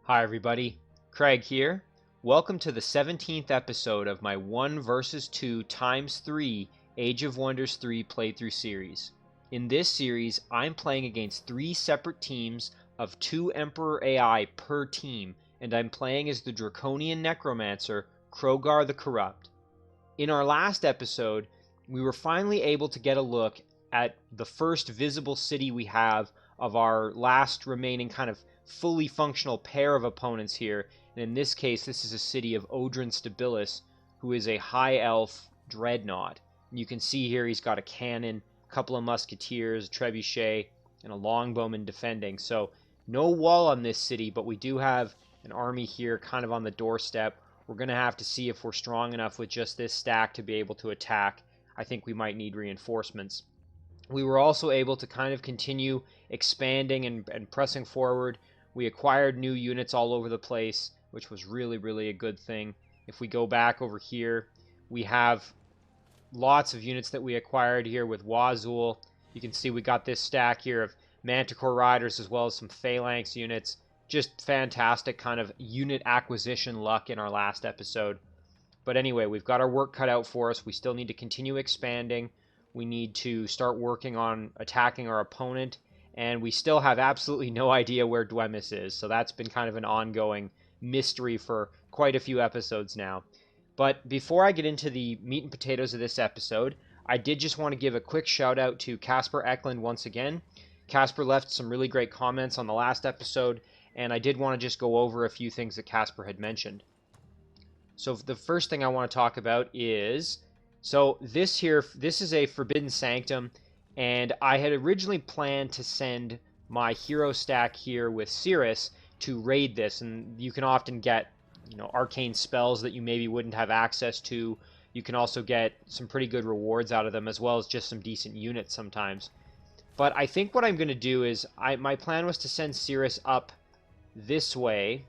Hi everybody, Craig here. Welcome to the 17th episode of my 1 vs 2 x 3 Age of Wonders 3 playthrough series. In this series, I'm playing against 3 separate teams of 2 Emperor AI per team, and I'm playing as the Draconian Necromancer, Crogar the Corrupt. In our last episode, we were finally able to get a look at the first visible city we have of our last remaining kind of fully functional pair of opponents here, and in this case this is a city of Odren Stabilis, who is a high elf dreadnought. And you can see here he's got a cannon, a couple of musketeers, a trebuchet, and a longbowman defending. So no wall on this city, but we do have an army here kind of on the doorstep. We're going to have to see if we're strong enough with just this stack to be able to attack. I think we might need reinforcements. We were also able to kind of continue expanding and pressing forward. We acquired new units all over the place, which was really a good thing. If we go back over here, we have lots of units that we acquired here with Wazul. You can see we got this stack here of Manticore Riders as well as some Phalanx units. Just fantastic kind of unit acquisition luck in our last episode. But anyway, we've got our work cut out for us. We still need to continue expanding. We need to start working on attacking our opponent. And we still have absolutely no idea where Dwemis is. So that's been kind of an ongoing mystery for quite a few episodes now. But before I get into the meat and potatoes of this episode, I did just want to give a quick shout out to Casper Eklund once again. Casper left some really great comments on the last episode, and I did want to just go over a few things that Casper had mentioned. So the first thing I want to talk about is, this is a Forbidden Sanctum, and I had originally planned to send my hero stack here with Cirrus to raid this, and you can often get, arcane spells that you maybe wouldn't have access to. You can also get some pretty good rewards out of them, as well as just some decent units sometimes. But I think what I'm going to do is, my plan was to send Cirrus up this way,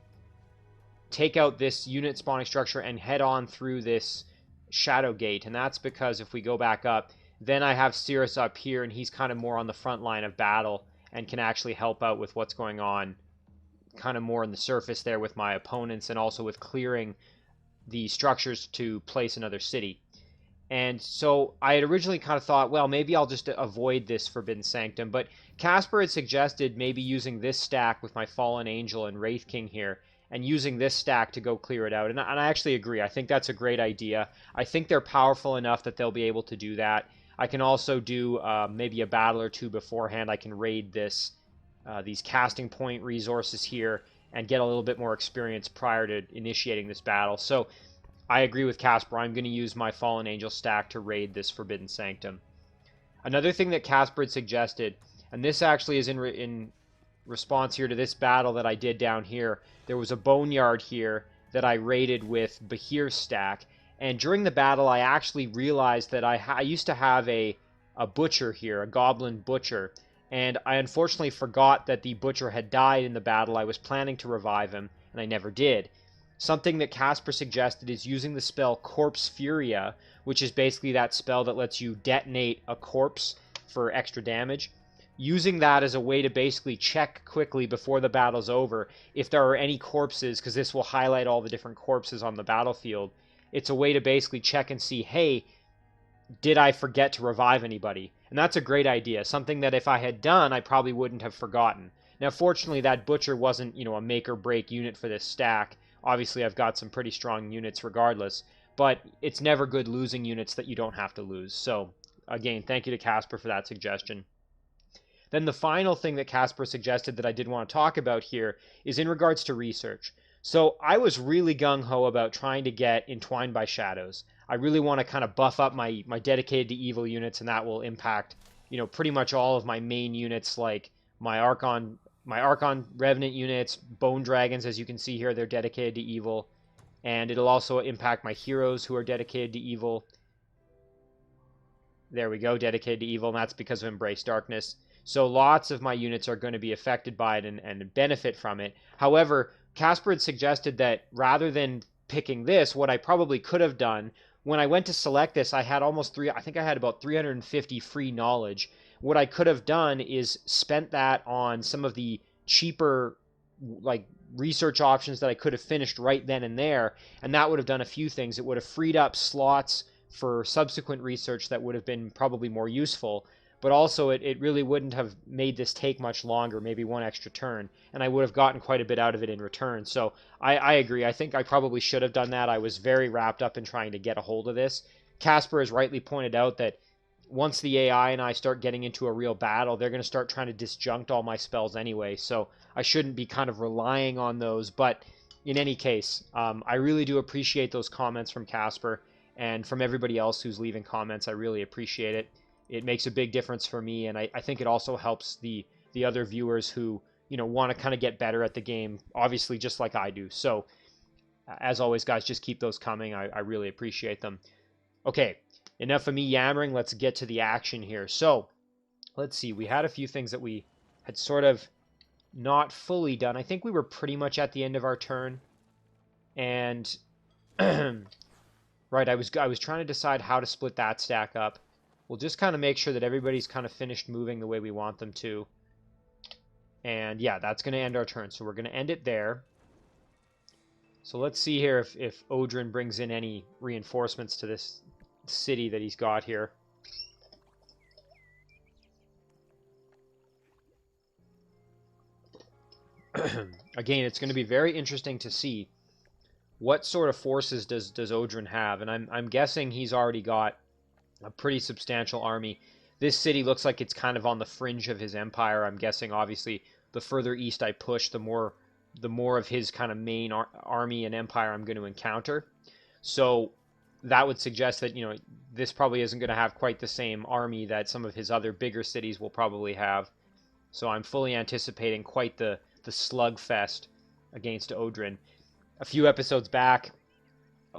take out this unit spawning structure, and head on through this Shadow Gate. And that's because if we go back up, then I have Cirrus up here, and he's kind of more on the front line of battle and can actually help out with what's going on kind of more on the surface there with my opponents, and also with clearing the structures to place another city. And so I had originally kind of thought, well, maybe I'll just avoid this Forbidden Sanctum, but Casper had suggested maybe using this stack with my Fallen Angel and Wraith King here, and using this stack to go clear it out. And I actually agree. I think that's a great idea. I think they're powerful enough that they'll be able to do that. I can also do maybe a battle or two beforehand. I can raid these casting point resources here and get a little bit more experience prior to initiating this battle. So I agree with Casper. I'm going to use my Fallen Angel stack to raid this Forbidden Sanctum. Another thing that Casper had suggested, and this actually is in response here to this battle that I did down here, there was a boneyard here that I raided with Bahir's stack. And during the battle, I actually realized that I used to have a butcher here, a goblin butcher, and I unfortunately forgot that the butcher had died in the battle. I was planning to revive him, and I never did. Something that Casper suggested is using the spell Corpse Furia, which is basically that spell that lets you detonate a corpse for extra damage. Using that as a way to basically check quickly before the battle's over if there are any corpses, because this will highlight all the different corpses on the battlefield. It's a way to basically check and see, hey, did I forget to revive anybody? And that's a great idea. Something that if I had done, I probably wouldn't have forgotten. Now, fortunately, that butcher wasn't, a make or break unit for this stack. Obviously, I've got some pretty strong units regardless, but it's never good losing units that you don't have to lose. So, again, thank you to Casper for that suggestion. Then the final thing that Casper suggested that I did want to talk about here is in regards to research. So I was really gung-ho about trying to get Entwined by Shadows. I really want to kind of buff up my dedicated to evil units, and that will impact, pretty much all of my main units, like my Archon Revenant units, Bone Dragons, as you can see here, they're dedicated to evil. And it'll also impact my heroes who are dedicated to evil. There we go, dedicated to evil, and that's because of Embrace Darkness. So lots of my units are going to be affected by it and benefit from it. However, Casper had suggested that rather than picking this, what I probably could have done, when I went to select this, I had I think I had about 350 free knowledge. What I could have done is spent that on some of the cheaper like research options that I could have finished right then and there, and that would have done a few things. It would have freed up slots for subsequent research that would have been probably more useful, but also it really wouldn't have made this take much longer, maybe one extra turn, and I would have gotten quite a bit out of it in return. So I agree. I think I probably should have done that. I was very wrapped up in trying to get a hold of this. Casper has rightly pointed out that once the AI and I start getting into a real battle, they're going to start trying to disjunct all my spells anyway, so I shouldn't be kind of relying on those. But in any case, I really do appreciate those comments from Casper, and from everybody else who's leaving comments. I really appreciate it. It makes a big difference for me, and I think it also helps the other viewers who, you know, want to kind of get better at the game, obviously just like I do. So, as always, guys, just keep those coming. I really appreciate them. Okay, enough of me yammering. Let's get to the action here. So, let's see. We had a few things that we had sort of not fully done. I think we were pretty much at the end of our turn. And, right, I was trying to decide how to split that stack up. We'll just kind of make sure that everybody's kind of finished moving the way we want them to. And, yeah, that's going to end our turn. So we're going to end it there. So let's see here if Odren brings in any reinforcements to this city that he's got here. Again, it's going to be very interesting to see what sort of forces does Odren have, and I'm guessing he's already got a pretty substantial army. This city looks like it's kind of on the fringe of his empire. I'm guessing, obviously, the further east I push, the more of his kind of main army and empire I'm going to encounter. So that would suggest that, you know, this probably isn't going to have quite the same army that some of his other bigger cities will probably have. So I'm fully anticipating quite the slugfest against Odren. A few episodes back,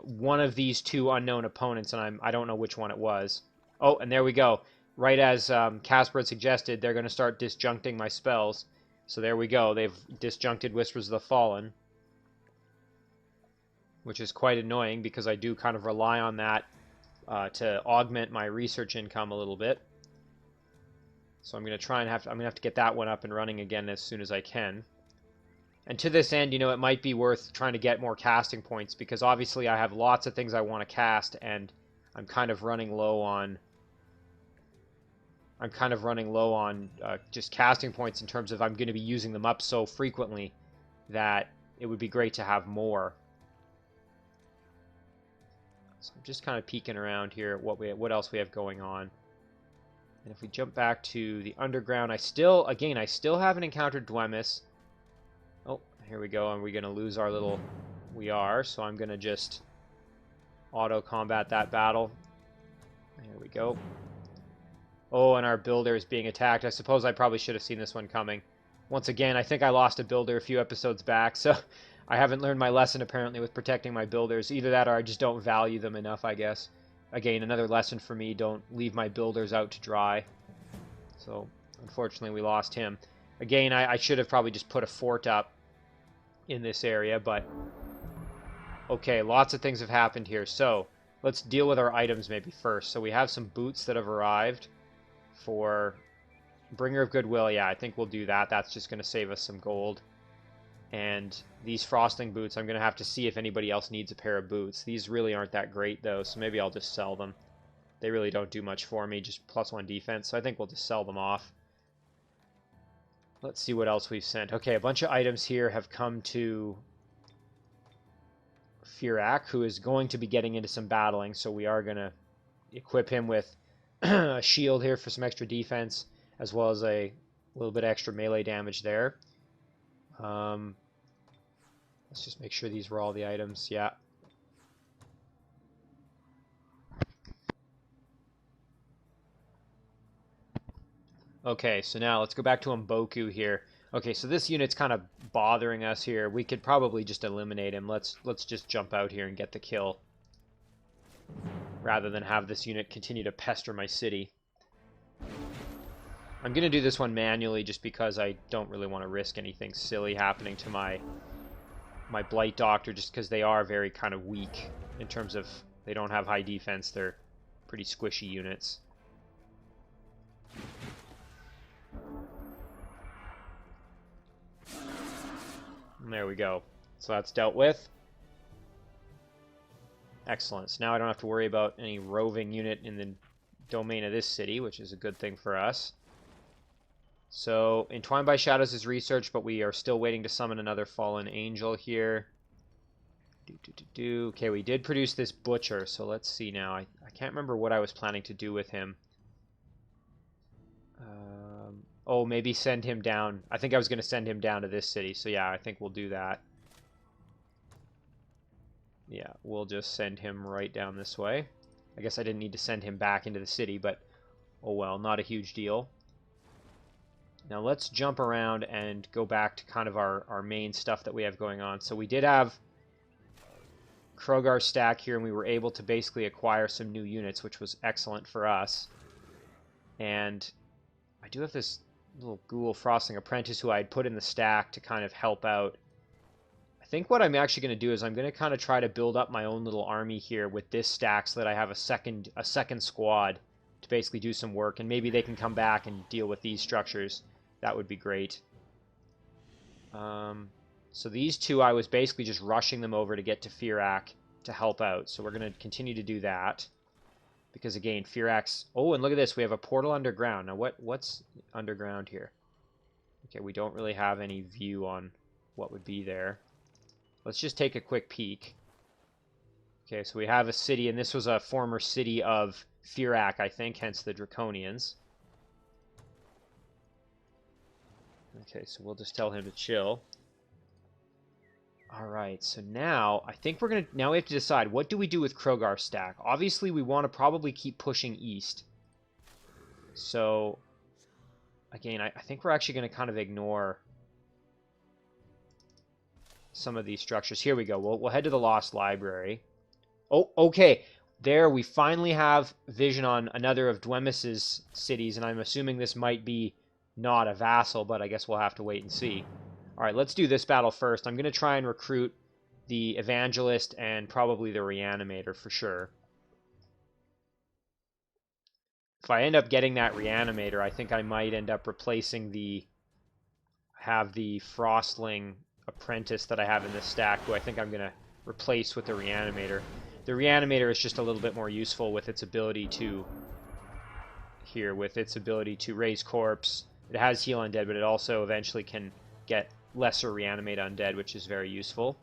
one of these two unknown opponents, and I don't know which one it was. Oh, and there we go. Right as Casper had suggested, they're going to start disjuncting my spells. So there we go. They've disjuncted Whispers of the Fallen, which is quite annoying because I do kind of rely on that to augment my research income a little bit. So I'm going to try and I'm going to have to get that one up and running again as soon as I can. And to this end, you know, it might be worth trying to get more casting points, because obviously I have lots of things I want to cast, and I'm kind of running low on just casting points in terms of I'm going to be using them up so frequently that it would be great to have more. So I'm just kind of peeking around here at what else we have going on. And if we jump back to the underground, I still haven't encountered Dwemis. Oh, here we go. And we're going to lose our little... We are, so I'm going to just auto-combat that battle. Here we go. Oh, and our builder is being attacked. I suppose I probably should have seen this one coming. Once again, I think I lost a builder a few episodes back, so I haven't learned my lesson, apparently, with protecting my builders. Either that or I just don't value them enough, I guess. Again, another lesson for me, don't leave my builders out to dry. So, unfortunately, we lost him. Again, I should have probably just put a fort up in this area, but... Okay, lots of things have happened here. So, let's deal with our items maybe first. So we have some boots that have arrived for Bringer of Goodwill. Yeah, I think we'll do that. That's just going to save us some gold. And these frosting boots, I'm going to have to see if anybody else needs a pair of boots. These really aren't that great, though, so maybe I'll just sell them. They really don't do much for me, just +1 defense, so I think we'll just sell them off. Let's see what else we've sent. Okay, a bunch of items here have come to Firak, who is going to be getting into some battling, so we are going to equip him with a shield here for some extra defense, as well as a little bit extra melee damage there. Let's just make sure these were all the items. Yeah. Okay, so now let's go back to Mboku here. Okay, so this unit's kind of bothering us here. We could probably just eliminate him. Let's just jump out here and get the kill, rather than have this unit continue to pester my city. I'm going to do this one manually just because I don't really want to risk anything silly happening to my Blight Doctor, just because they are very kind of weak in terms of they don't have high defense. They're pretty squishy units. There we go. So that's dealt with. Excellent. So now I don't have to worry about any roving unit in the domain of this city, which is a good thing for us. So, Entwined by Shadows is researched, but we are still waiting to summon another fallen angel here. Okay, we did produce this butcher, so let's see now. I can't remember what I was planning to do with him. Oh, maybe send him down. I think I was going to send him down to this city, so yeah, I think we'll do that. Yeah, we'll just send him right down this way. I guess I didn't need to send him back into the city, but oh well, not a huge deal. Now let's jump around and go back to kind of our main stuff that we have going on. So we did have Crogar stack here, and we were able to basically acquire some new units, which was excellent for us. And I do have this little ghoul frosting apprentice who I had put in the stack to kind of help out. I think what I'm actually going to do is I'm going to kind of try to build up my own little army here with this stack so that I have a second squad to basically do some work, and maybe they can come back and deal with these structures. That would be great. So these two, I was basically just rushing them over to get to Firak to help out. So we're going to continue to do that. Because again, Firak's... Oh, and look at this. We have a portal underground. Now, what's underground here? Okay, we don't really have any view on what would be there. Let's just take a quick peek. Okay, so we have a city, and this was a former city of Firak, I think, hence the Draconians. Okay, so we'll just tell him to chill. Alright, so now, I think we're going to... Now we have to decide, what do we do with Crogar stack? Obviously, we want to probably keep pushing east. So, again, I think we're actually going to kind of ignore some of these structures. Here we go. We'll head to the Lost Library. Oh, okay. There, we finally have vision on another of Dwemis's cities, and I'm assuming this might be not a vassal, but I guess we'll have to wait and see. Alright, let's do this battle first. I'm going to try and recruit the Evangelist and probably the Reanimator for sure. If I end up getting that Reanimator, I think I might end up replacing the Frostling Apprentice that I have in this stack, who I think I'm going to replace with the Reanimator. The Reanimator is just a little bit more useful with its ability to... with its ability to raise corpse. It has heal undead, but it also eventually can get lesser reanimate undead, which is very useful.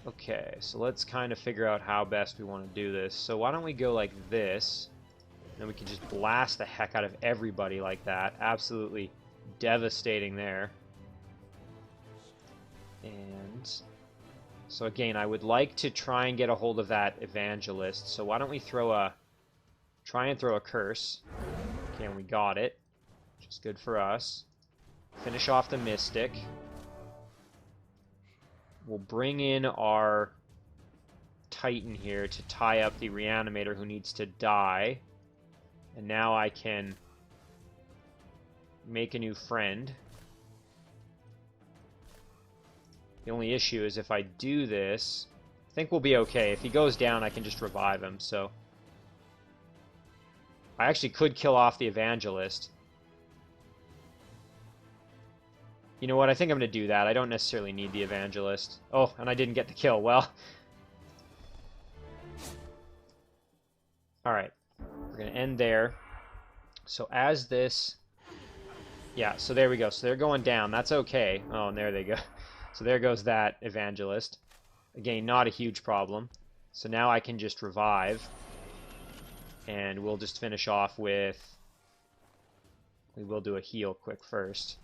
Okay, so let's kind of figure out how best we want to do this. So why don't we go like this, and then we can just blast the heck out of everybody like that. Absolutely devastating there. And so again, I would like to try and get a hold of that Evangelist. So why don't we try and throw a curse. Okay, and we got it, which is good for us. Finish off the Mystic. We'll bring in our Titan here to tie up the Reanimator who needs to die. And now I can make a new friend. The only issue is if I do this, I think we'll be okay. If he goes down, I can just revive him, so... I actually could kill off the Evangelist. You know what? I think I'm going to do that. I don't necessarily need the Evangelist. Oh, and I didn't get the kill. Well. Alright. We're going to end there. So as this... Yeah, so there we go. So they're going down. That's okay. Oh, and there they go. So there goes that Evangelist. Again, not a huge problem. So now I can just revive. And we'll just finish off with... We will do a heal quick first.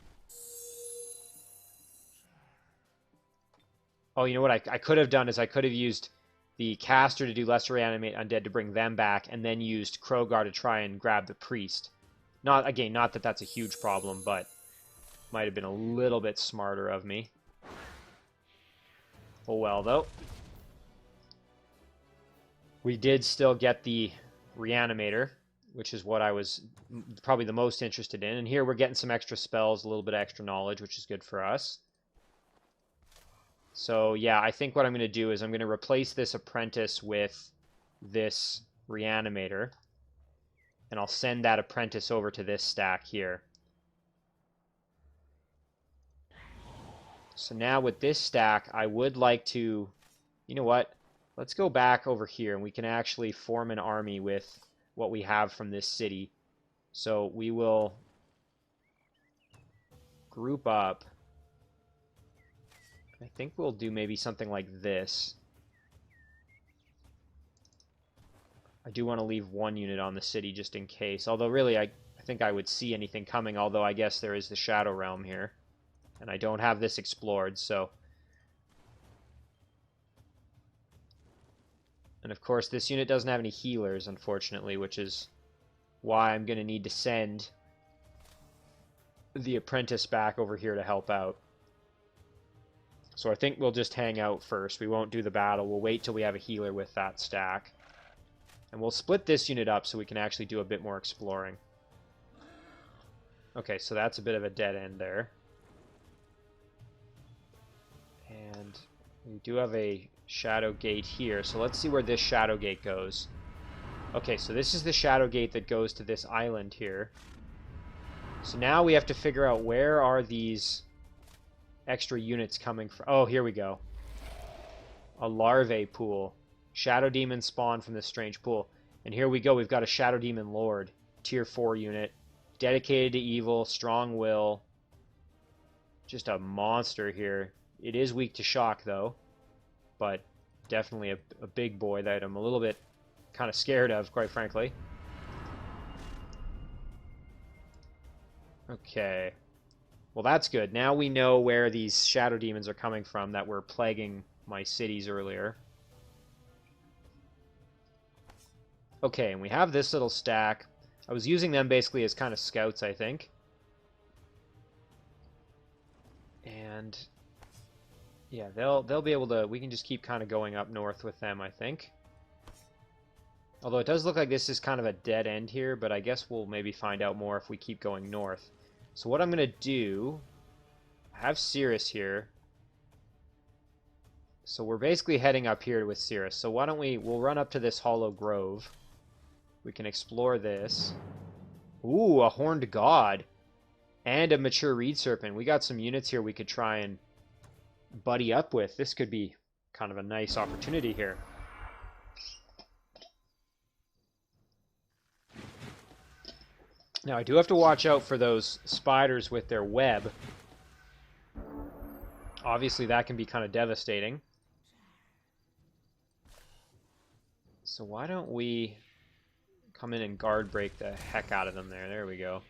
Oh, you know what I could have done is I could have used the caster to do lesser reanimate undead to bring them back, and then used Crogar to try and grab the priest. Not that that's a huge problem, but might have been a little bit smarter of me. Oh well, though. We did still get the Reanimator, which is what I was probably the most interested in. And here we're getting some extra spells, a little bit of extra knowledge, which is good for us. So yeah, I think what I'm going to do is I'm going to replace this Apprentice with this Reanimator. And I'll send that Apprentice over to this stack here. So now with this stack, I would like to... You know what? Let's go back over here, and we can actually form an army with what we have from this city. So we will group up. I think we'll do maybe something like this. I do want to leave one unit on the city just in case. Although really, I think I would see anything coming, although I guess there is the Shadow Realm here. And I don't have this explored, so... And of course, this unit doesn't have any healers, unfortunately, which is why I'm going to need to send the apprentice back over here to help out. So I think we'll just hang out first. We won't do the battle. We'll wait till we have a healer with that stack. And we'll split this unit up so we can actually do a bit more exploring. Okay, so that's a bit of a dead end there. And we do have a Shadow Gate here, so let's see where this Shadow Gate goes. Okay, so this is the Shadow Gate that goes to this island here. So now we have to figure out where are these extra units coming from. Oh, here we go. A larvae pool. Shadow Demons spawn from this strange pool. And here we go, we've got a Shadow Demon Lord. Tier 4 unit. Dedicated to evil, strong will. Just a monster here. It is weak to shock, though. But definitely a big boy that I'm a little bit kind of scared of, quite frankly. Okay. Well, that's good. Now we know where these shadow demons are coming from that were plaguing my cities earlier. Okay, and we have this little stack. I was using them basically as kind of scouts, I think. And... yeah, they'll be able to... we can just keep kind of going up north with them, I think. Although it does look like this is kind of a dead end here, but I guess we'll maybe find out more if we keep going north. So what I'm going to do... I have Cirrus here. So we're basically heading up here with Cirrus. So why don't we'll run up to this Hollow Grove. We can explore this. Ooh, a Horned God. And a Mature Reed Serpent. We got some units here we could try and buddy up with. This could be kind of a nice opportunity here. Now I do have to watch out for those spiders with their web. Obviously that can be kind of devastating. So why don't we come in and guard break the heck out of them there. There we go.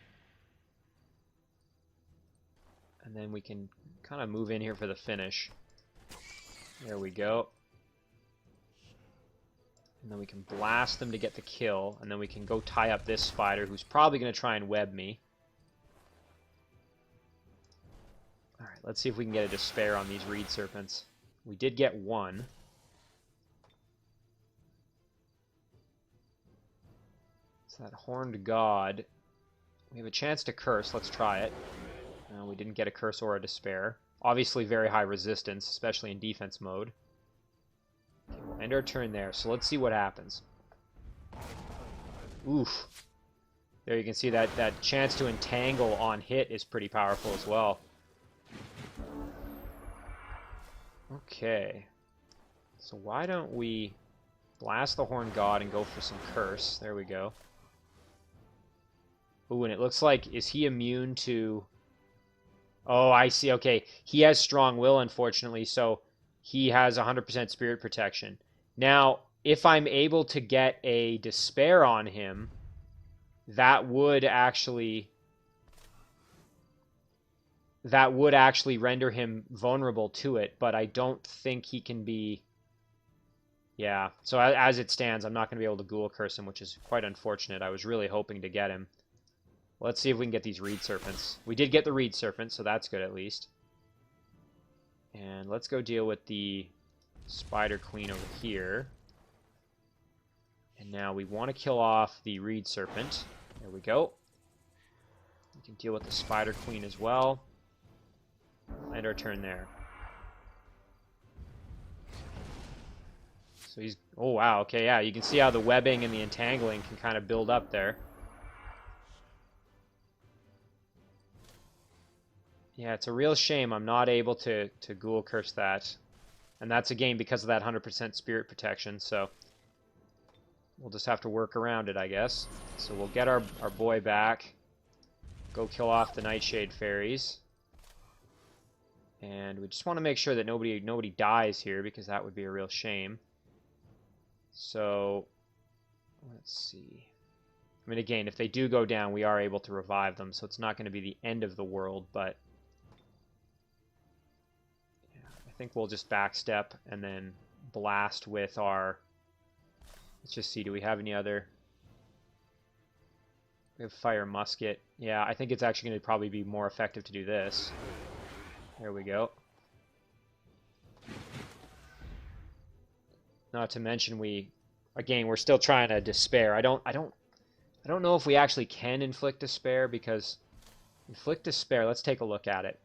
And then we can kind of move in here for the finish. There we go. And then we can blast them to get the kill. And then we can go tie up this spider who's probably going to try and web me. Alright, let's see if we can get a despair on these reed serpents. We did get one. So that Horned God. We have a chance to curse. Let's try it. We didn't get a curse or a despair. Obviously very high resistance, especially in defense mode. Okay, we'll end our turn there, so let's see what happens. Oof. There you can see that chance to entangle on hit is pretty powerful as well. Okay. So why don't we blast the Horned God and go for some curse. There we go. Ooh, and it looks like, is he immune to... Oh, I see. Okay, he has strong will, unfortunately, so he has 100% spirit protection. Now, if I'm able to get a despair on him, that would actually render him vulnerable to it, but I don't think he can be... Yeah, so as it stands, I'm not going to be able to Ghoul Curse him, which is quite unfortunate. I was really hoping to get him. Let's see if we can get these Reed Serpents. We did get the Reed Serpent, so that's good at least. And let's go deal with the Spider Queen over here. And now we want to kill off the Reed Serpent. There we go. We can deal with the Spider Queen as well. End our turn there. So he's... Oh, wow. Okay, yeah. You can see how the webbing and the entangling can kind of build up there. Yeah, it's a real shame I'm not able to Ghoul Curse that. And that's again because of that 100% spirit protection, so we'll just have to work around it, I guess. So we'll get our boy back. Go kill off the Nightshade Fairies. And we just want to make sure that nobody dies here, because that would be a real shame. So, let's see. I mean, again, if they do go down, we are able to revive them, so it's not going to be the end of the world, but yeah, I think we'll just backstep and then blast with our... Let's just see, do we have any other... We have Fire Musket. Yeah, I think it's actually going to probably be more effective to do this. There we go. Not to mention we're still trying to despair. I don't know if we actually can inflict despair, because inflict despair, let's take a look at it.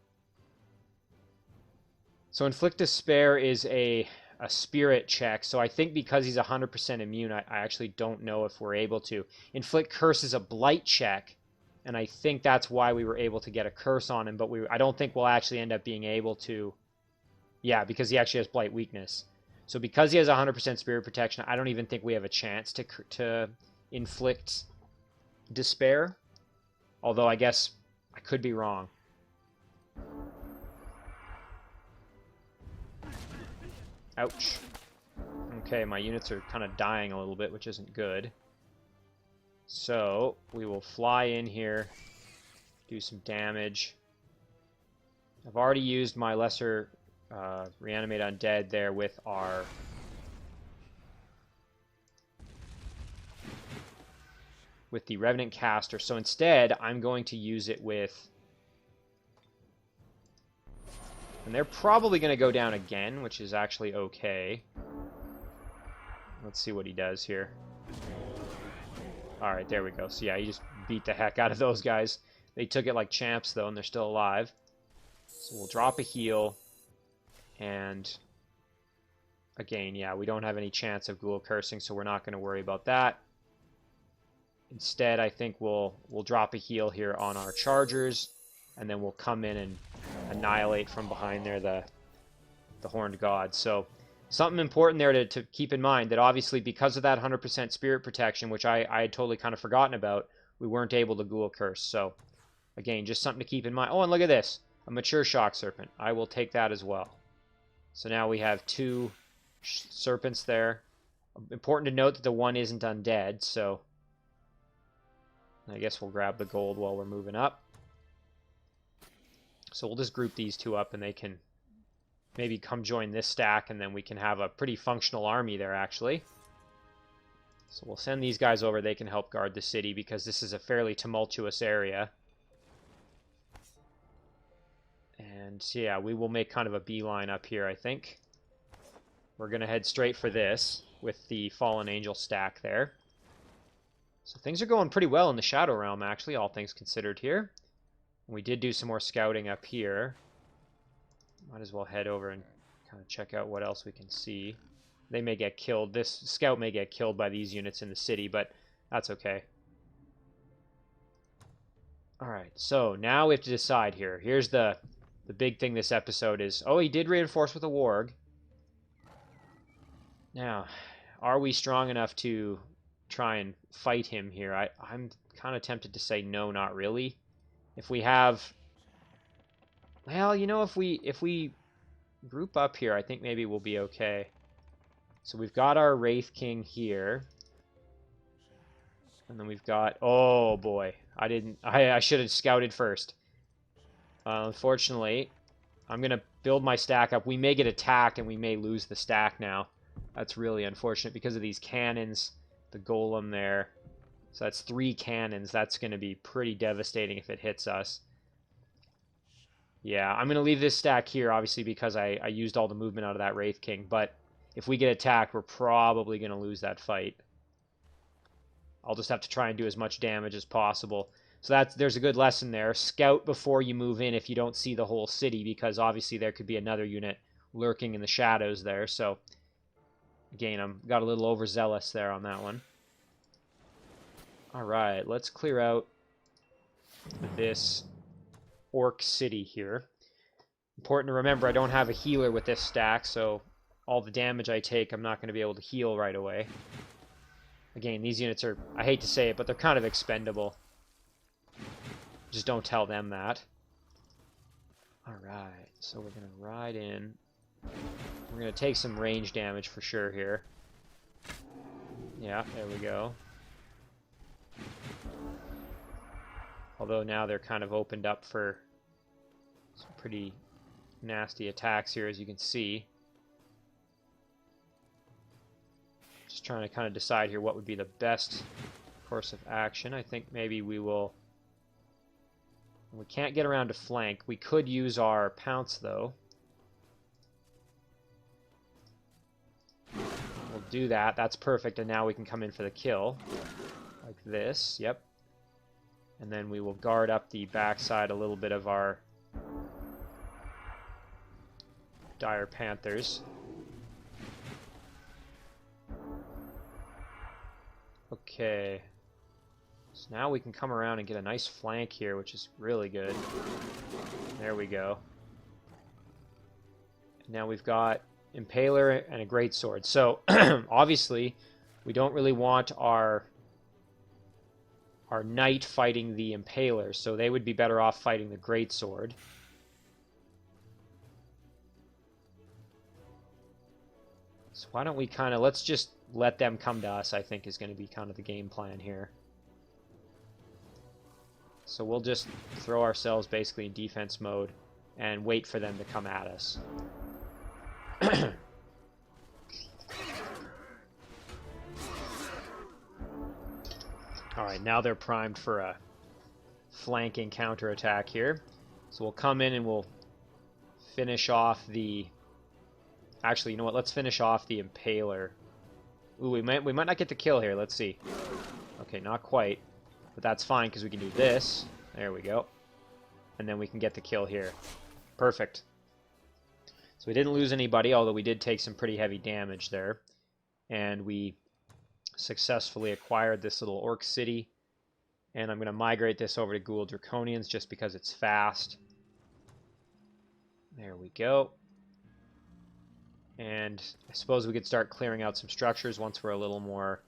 So inflict despair is a spirit check, so I think because he's 100% immune, I actually don't know if we're able to. Inflict curse is a blight check, and I think that's why we were able to get a curse on him, but I don't think we'll actually end up being able to. Yeah, because he actually has blight weakness. So because he has 100% spirit protection, I don't even think we have a chance to inflict despair. Although I guess I could be wrong. Ouch. Okay, my units are kind of dying a little bit, which isn't good. So, we will fly in here, do some damage. I've already used my lesser reanimate undead there with our... with the Revenant Caster. So instead, I'm going to use it with... And they're probably going to go down again, which is actually okay. Let's see what he does here. Alright, there we go. So yeah, he just beat the heck out of those guys. They took it like champs, though, and they're still alive. So we'll drop a heal. And again, yeah, we don't have any chance of Ghoul Cursing, so we're not going to worry about that. Instead, I think we'll drop a heal here on our Chargers, and then we'll come in and annihilate from behind there the Horned God. So something important there to keep in mind, that obviously because of that 100% spirit protection, which I had totally kind of forgotten about, we weren't able to Ghoul Curse. So again, just something to keep in mind. Oh, and look at this. A Mature Shock Serpent. I will take that as well. So now we have 2 serpents there. Important to note that the one isn't undead, so I guess we'll grab the gold while we're moving up. So we'll just group these 2 up, and they can maybe come join this stack, and then we can have a pretty functional army there, actually. So we'll send these guys over. They can help guard the city, because this is a fairly tumultuous area. And yeah, we will make kind of a beeline up here, I think. We're going to head straight for this with the Fallen Angel stack there. So things are going pretty well in the Shadow Realm, actually, all things considered here. We did do some more scouting up here. Might as well head over and kind of check out what else we can see. They may get killed. This scout may get killed by these units in the city, but that's okay. Alright, so now we have to decide here. Here's the big thing this episode is... Oh, he did reinforce with a warg. Now, are we strong enough to try and fight him here? I'm kind of tempted to say no, not really. If we have... Well, you know, if we group up here, I think maybe we'll be okay. So we've got our Wraith King here. And then we've got... Oh, boy. I should have scouted first. Unfortunately, I'm going to build my stack up. We may get attacked, and we may lose the stack now. That's really unfortunate because of these cannons. The golem there. So that's 3 cannons. That's going to be pretty devastating if it hits us. Yeah, I'm going to leave this stack here, obviously, because I used all the movement out of that Wraith King. But if we get attacked, we're probably going to lose that fight. I'll just have to try and do as much damage as possible. So there's a good lesson there. Scout before you move in if you don't see the whole city, because obviously there could be another unit lurking in the shadows there. So, again, I got a little overzealous there on that one. Alright, let's clear out this Orc City here. Important to remember, I don't have a healer with this stack, so all the damage I take, I'm not going to be able to heal right away. Again, these units are, I hate to say it, but they're kind of expendable. Just don't tell them that. Alright, so we're going to ride in. We're going to take some range damage for sure here. Yeah, there we go. Although now they're kind of opened up for some pretty nasty attacks here, as you can see. Just trying to kind of decide here what would be the best course of action. I think maybe we will... We can't get around to flank. We could use our pounce, though. We'll do that. That's perfect, and now we can come in for the kill. Like this, yep. And then we will guard up the backside a little bit of our Dire Panthers. Okay. So now we can come around and get a nice flank here, which is really good. There we go. Now we've got Impaler and a Greatsword. So, obviously, we don't really want our Knight fighting the Impaler, so they would be better off fighting the Greatsword. So why don't we kind of, let's just let them come to us, I think is going to be kind of the game plan here. So we'll just throw ourselves basically in defense mode and wait for them to come at us. Alright, now they're primed for a flanking counterattack here. So we'll come in and we'll finish off the... Actually, you know what? Let's finish off the Impaler. Ooh, we might not get the kill here. Let's see. Okay, not quite. But that's fine, because we can do this. There we go. And then we can get the kill here. Perfect. So we didn't lose anybody, although we did take some pretty heavy damage there. And we successfully acquired this little Orc City. And I'm going to migrate this over to Ghoul Draconians just because it's fast. There we go. And I suppose we could start clearing out some structures once we're a little more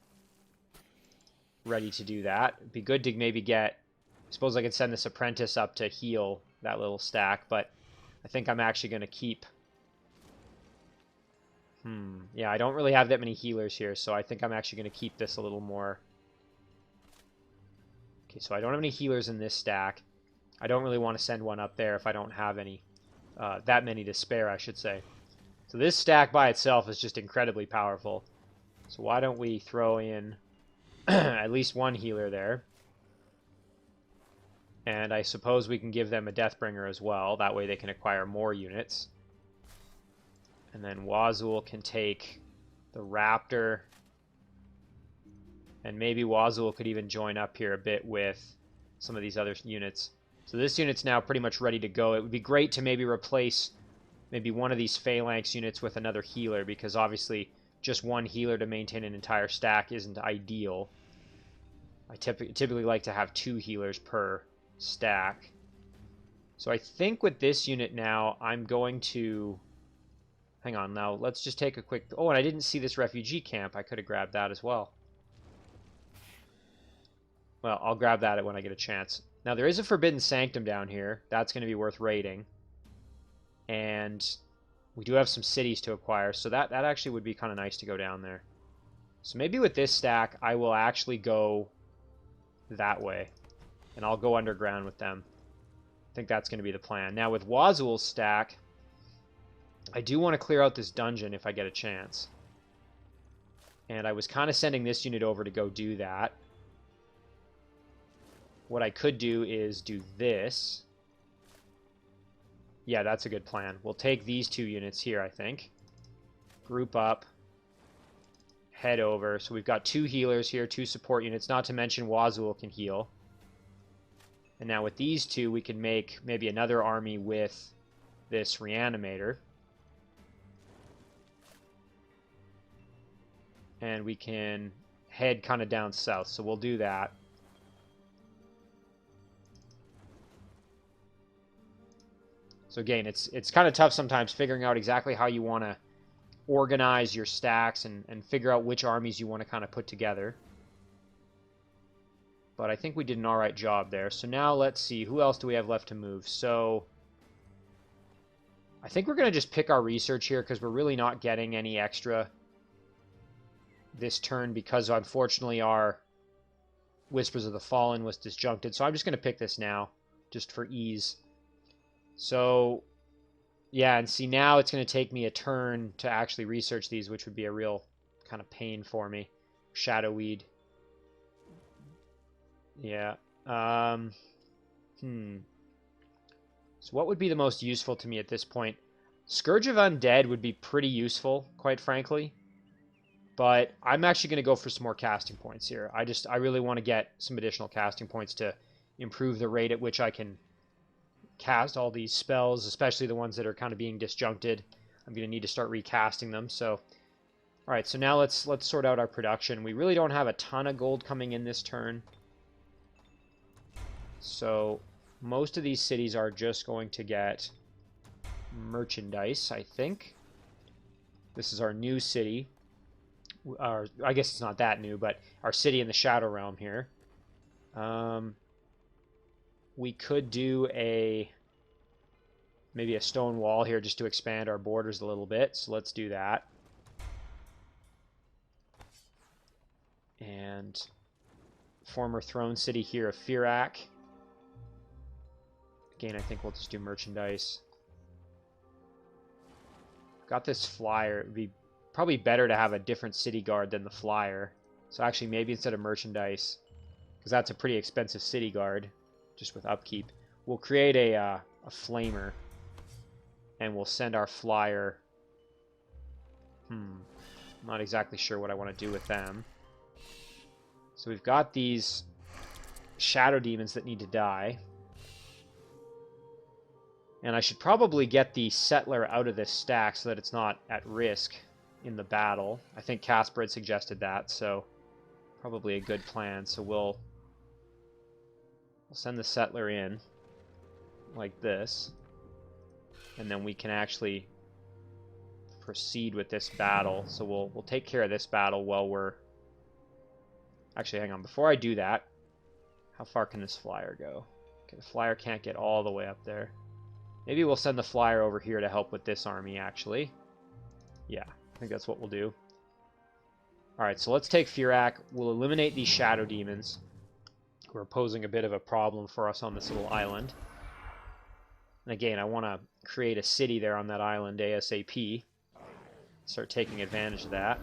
ready to do that. It'd be good to maybe get... I suppose I could send this apprentice up to heal that little stack, but I think I'm actually going to keep... Yeah, I don't really have that many healers here, so I think I'm actually going to keep this a little more... Okay, so I don't have any healers in this stack. I don't really want to send one up there if I don't have any... that many to spare, I should say. So this stack by itself is just incredibly powerful. So why don't we throw in at least one healer there. And I suppose we can give them a Deathbringer as well. That way they can acquire more units. And then Wazul can take the Raptor. And maybe Wazul could even join up here a bit with some of these other units. So this unit's now pretty much ready to go. It would be great to maybe replace maybe one of these Phalanx units with another healer, because obviously just one healer to maintain an entire stack isn't ideal. I typically like to have 2 healers per stack. So I think with this unit now, I'm going to... Hang on, now let's just take a quick... Oh, and I didn't see this refugee camp. I could have grabbed that as well. Well, I'll grab that when I get a chance. Now, there is a Forbidden Sanctum down here. That's going to be worth raiding. And we do have some cities to acquire, so that actually would be kind of nice to go down there. So maybe with this stack, I will actually go that way. And I'll go underground with them. I think that's going to be the plan. Now, with Wazul's stack, I do want to clear out this dungeon if I get a chance. And I was kind of sending this unit over to go do that. What I could do is do this. Yeah, that's a good plan. We'll take these 2 units here, I think. Group up. Head over. So we've got 2 healers here, 2 support units. Not to mention Wazul can heal. And now with these 2, we can make maybe another army with this Reanimator. And we can head kind of down south. So we'll do that. So again, it's kind of tough sometimes figuring out exactly how you want to organize your stacks and figure out which armies you want to kind of put together. But I think we did an alright job there. So now let's see, who else do we have left to move? So I think we're going to just pick our research here because we're really not getting any extra this turn because unfortunately our Whispers of the Fallen was disjuncted. So I'm just going to pick this now just for ease. So yeah, and see now it's going to take me a turn to actually research these, which would be a real kind of pain for me. Shadowweed. Yeah. So what would be the most useful to me at this point? Scourge of Undead would be pretty useful, quite frankly. But I'm actually going to go for some more casting points here. I really want to get some additional casting points to improve the rate at which I can cast all these spells, especially the ones that are kind of being disjuncted. I'm going to need to start recasting them. So, all right, so now let's sort out our production. We really don't have a ton of gold coming in this turn. So most of these cities are just going to get merchandise, I think. This is our new city. I guess it's not that new, but our city in the Shadow Realm here. We could do maybe a stone wall here just to expand our borders a little bit. So let's do that. And former throne city here of Firak. Again, I think we'll just do merchandise. Got this flyer. It would be probably better to have a different city guard than the flyer. So actually, maybe instead of merchandise, because that's a pretty expensive city guard, just with upkeep, we'll create a flamer, and we'll send our flyer. I'm not exactly sure what I want to do with them. So we've got these shadow demons that need to die. And I should probably get the settler out of this stack so that it's not at risk in the battle. I think Casper had suggested that, so probably a good plan. So we'll send the settler in like this, and then we can actually proceed with this battle. So we'll take care of this battle while we're... Actually, hang on. Before I do that, how far can this flyer go? Okay, the flyer can't get all the way up there. Maybe we'll send the flyer over here to help with this army, actually. Yeah, I think that's what we'll do. Alright, so let's take Firak. We'll eliminate these shadow demons, who are posing a bit of a problem for us on this little island. And again, I want to create a city there on that island ASAP. Start taking advantage of that.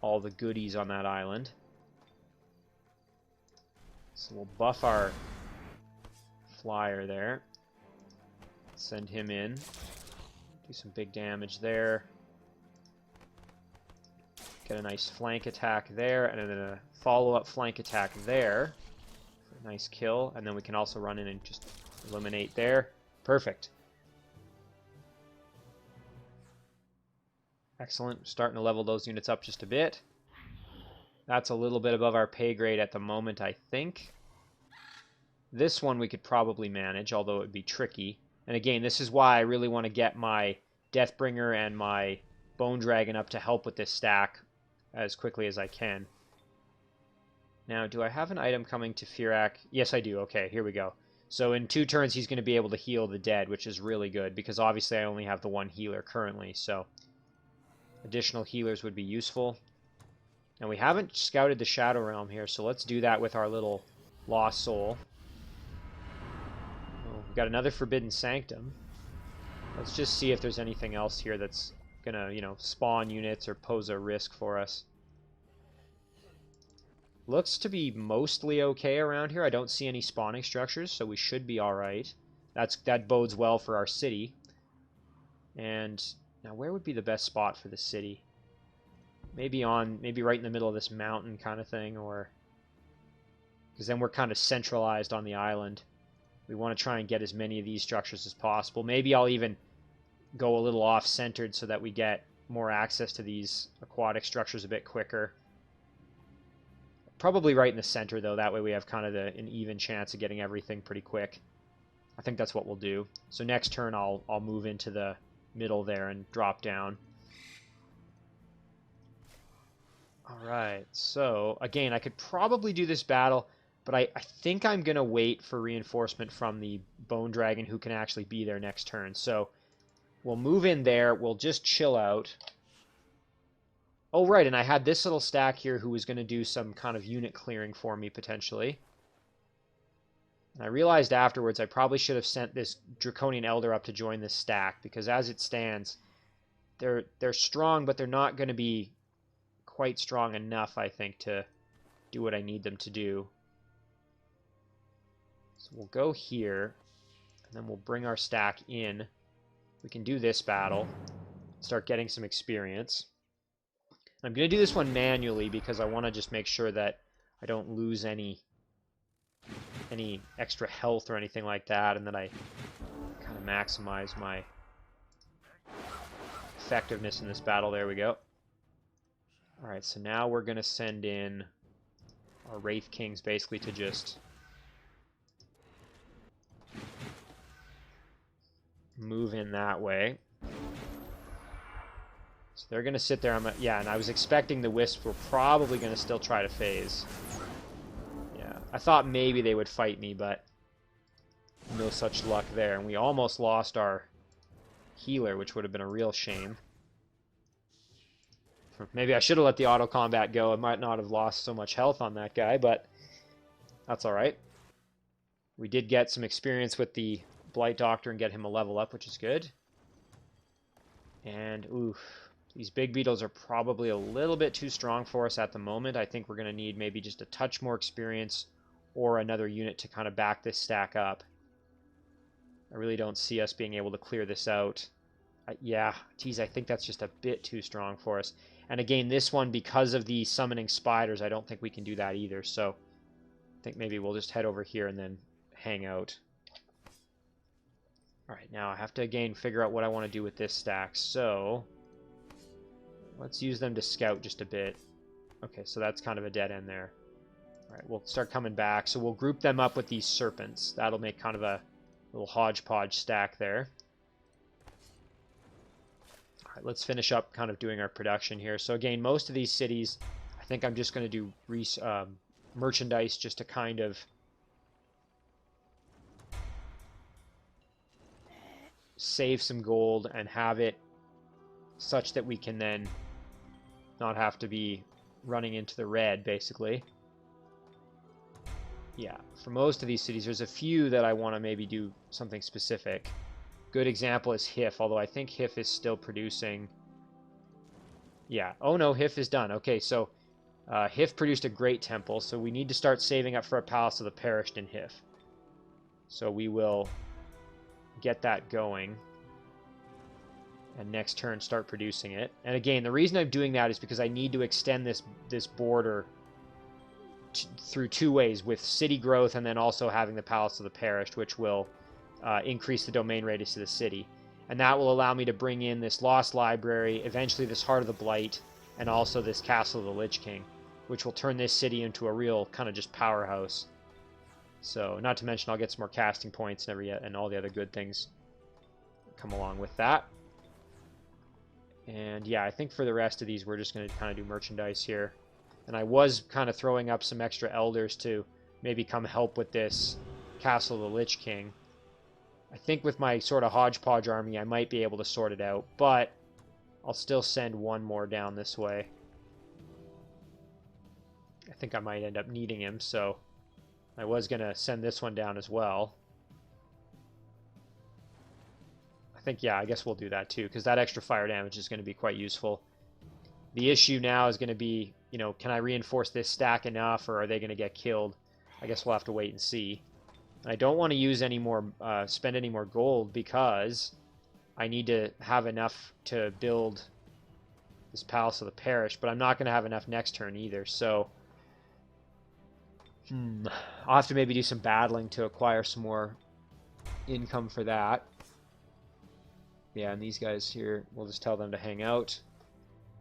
All the goodies on that island. So we'll buff our flyer there. Send him in. Do some big damage there. Get a nice flank attack there, and then a follow-up flank attack there. For a nice kill, and then we can also run in and just eliminate there. Perfect. Excellent. Starting to level those units up just a bit. That's a little bit above our pay grade at the moment, I think. This one we could probably manage, although it would be tricky. And again, this is why I really want to get my Deathbringer and my Bone Dragon up to help with this stack as quickly as I can. Now, do I have an item coming to Firak? Yes, I do. Okay, here we go. So in 2 turns, he's going to be able to heal the dead, which is really good, because obviously I only have the 1 healer currently, so additional healers would be useful. And we haven't scouted the Shadow Realm here, so let's do that with our little Lost Soul. We've got another Forbidden Sanctum. Let's just see if there's anything else here that's gonna, spawn units or pose a risk for us. Looks to be mostly okay around here. I don't see any spawning structures, so we should be alright. That bodes well for our city. And now where would be the best spot for the city? Maybe right in the middle of this mountain kind of thing, or... Because then we're kind of centralized on the island. We want to try and get as many of these structures as possible. Maybe I'll even go a little off-centered so that we get more access to these aquatic structures a bit quicker. Probably right in the center, though. That way we have kind of an even chance of getting everything pretty quick. I think that's what we'll do. So next turn I'll move into the middle there and drop down. Alright, so again, I could probably do this battle, but I think I'm going to wait for reinforcement from the Bone Dragon who can actually be there next turn. So we'll move in there, we'll just chill out. Oh, right, and I had this little stack here who was going to do some kind of unit clearing for me, potentially. And I realized afterwards I probably should have sent this Draconian Elder up to join this stack, because as it stands, they're strong, but they're not going to be quite strong enough, I think, to do what I need them to do. So we'll go here, and then we'll bring our stack in. We can do this battle, start getting some experience. I'm going to do this one manually because I want to just make sure that I don't lose any extra health or anything like that, and that I kind of maximize my effectiveness in this battle. There we go. Alright, so now we're going to send in our Wraith Kings basically to just move in that way. So they're going to sit there. Yeah, and I was expecting the Wisps were probably going to still try to phase. Yeah, I thought maybe they would fight me, but no such luck there. And we almost lost our healer, which would have been a real shame. Maybe I should have let the auto combat go. I might not have lost so much health on that guy, but that's alright. We did get some experience with the Blight Doctor and get him a level up, which is good. And, oof, these big beetles are probably a little bit too strong for us at the moment. I think we're going to need maybe just a touch more experience or another unit to kind of back this stack up. I really don't see us being able to clear this out. Yeah, geez, I think that's just a bit too strong for us. And again, this one, because of the summoning spiders, I don't think we can do that either. So I think maybe we'll just head over here and then hang out. Alright, now I have to, again, figure out what I want to do with this stack. So let's use them to scout just a bit. Okay, so that's kind of a dead end there. Alright, we'll start coming back. So we'll group them up with these serpents. That'll make kind of a little hodgepodge stack there. Alright, let's finish up kind of doing our production here. So again, most of these cities, I think I'm just going to do merchandise just to kind of save some gold and have it such that we can then not have to be running into the red, basically. Yeah, for most of these cities, there's a few that I want to maybe do something specific. Good example is Hif, although I think Hif is still producing. Yeah, oh no, Hif is done. Okay, so Hif produced a great temple, so we need to start saving up for a Palace of the Perished in Hif. So we will get that going, and next turn start producing it. And again, the reason I'm doing that is because I need to extend this border through two ways, with city growth and then also having the Palace of the Perished, which will increase the domain radius of the city. And that will allow me to bring in this Lost Library, eventually this Heart of the Blight, and also this Castle of the Lich King, which will turn this city into a real kind of just powerhouse. So, not to mention I'll get some more casting points and all the other good things come along with that. And yeah, I think for the rest of these we're just going to kind of do merchandise here. And I was kind of throwing up some extra elders to maybe come help with this Castle of the Lich King. I think with my sort of hodgepodge army I might be able to sort it out, but I'll still send one more down this way. I think I might end up needing him, so I was going to send this one down as well. I think, yeah, I guess we'll do that too, because that extra fire damage is going to be quite useful. The issue now is going to be, you know, can I reinforce this stack enough, or are they going to get killed? I guess we'll have to wait and see. I don't want to use any more, spend any more gold, because I need to have enough to build this Palace of the Parish, but I'm not going to have enough next turn either, so I'll have to maybe do some battling to acquire some more income for that. Yeah, and these guys here, we'll just tell them to hang out.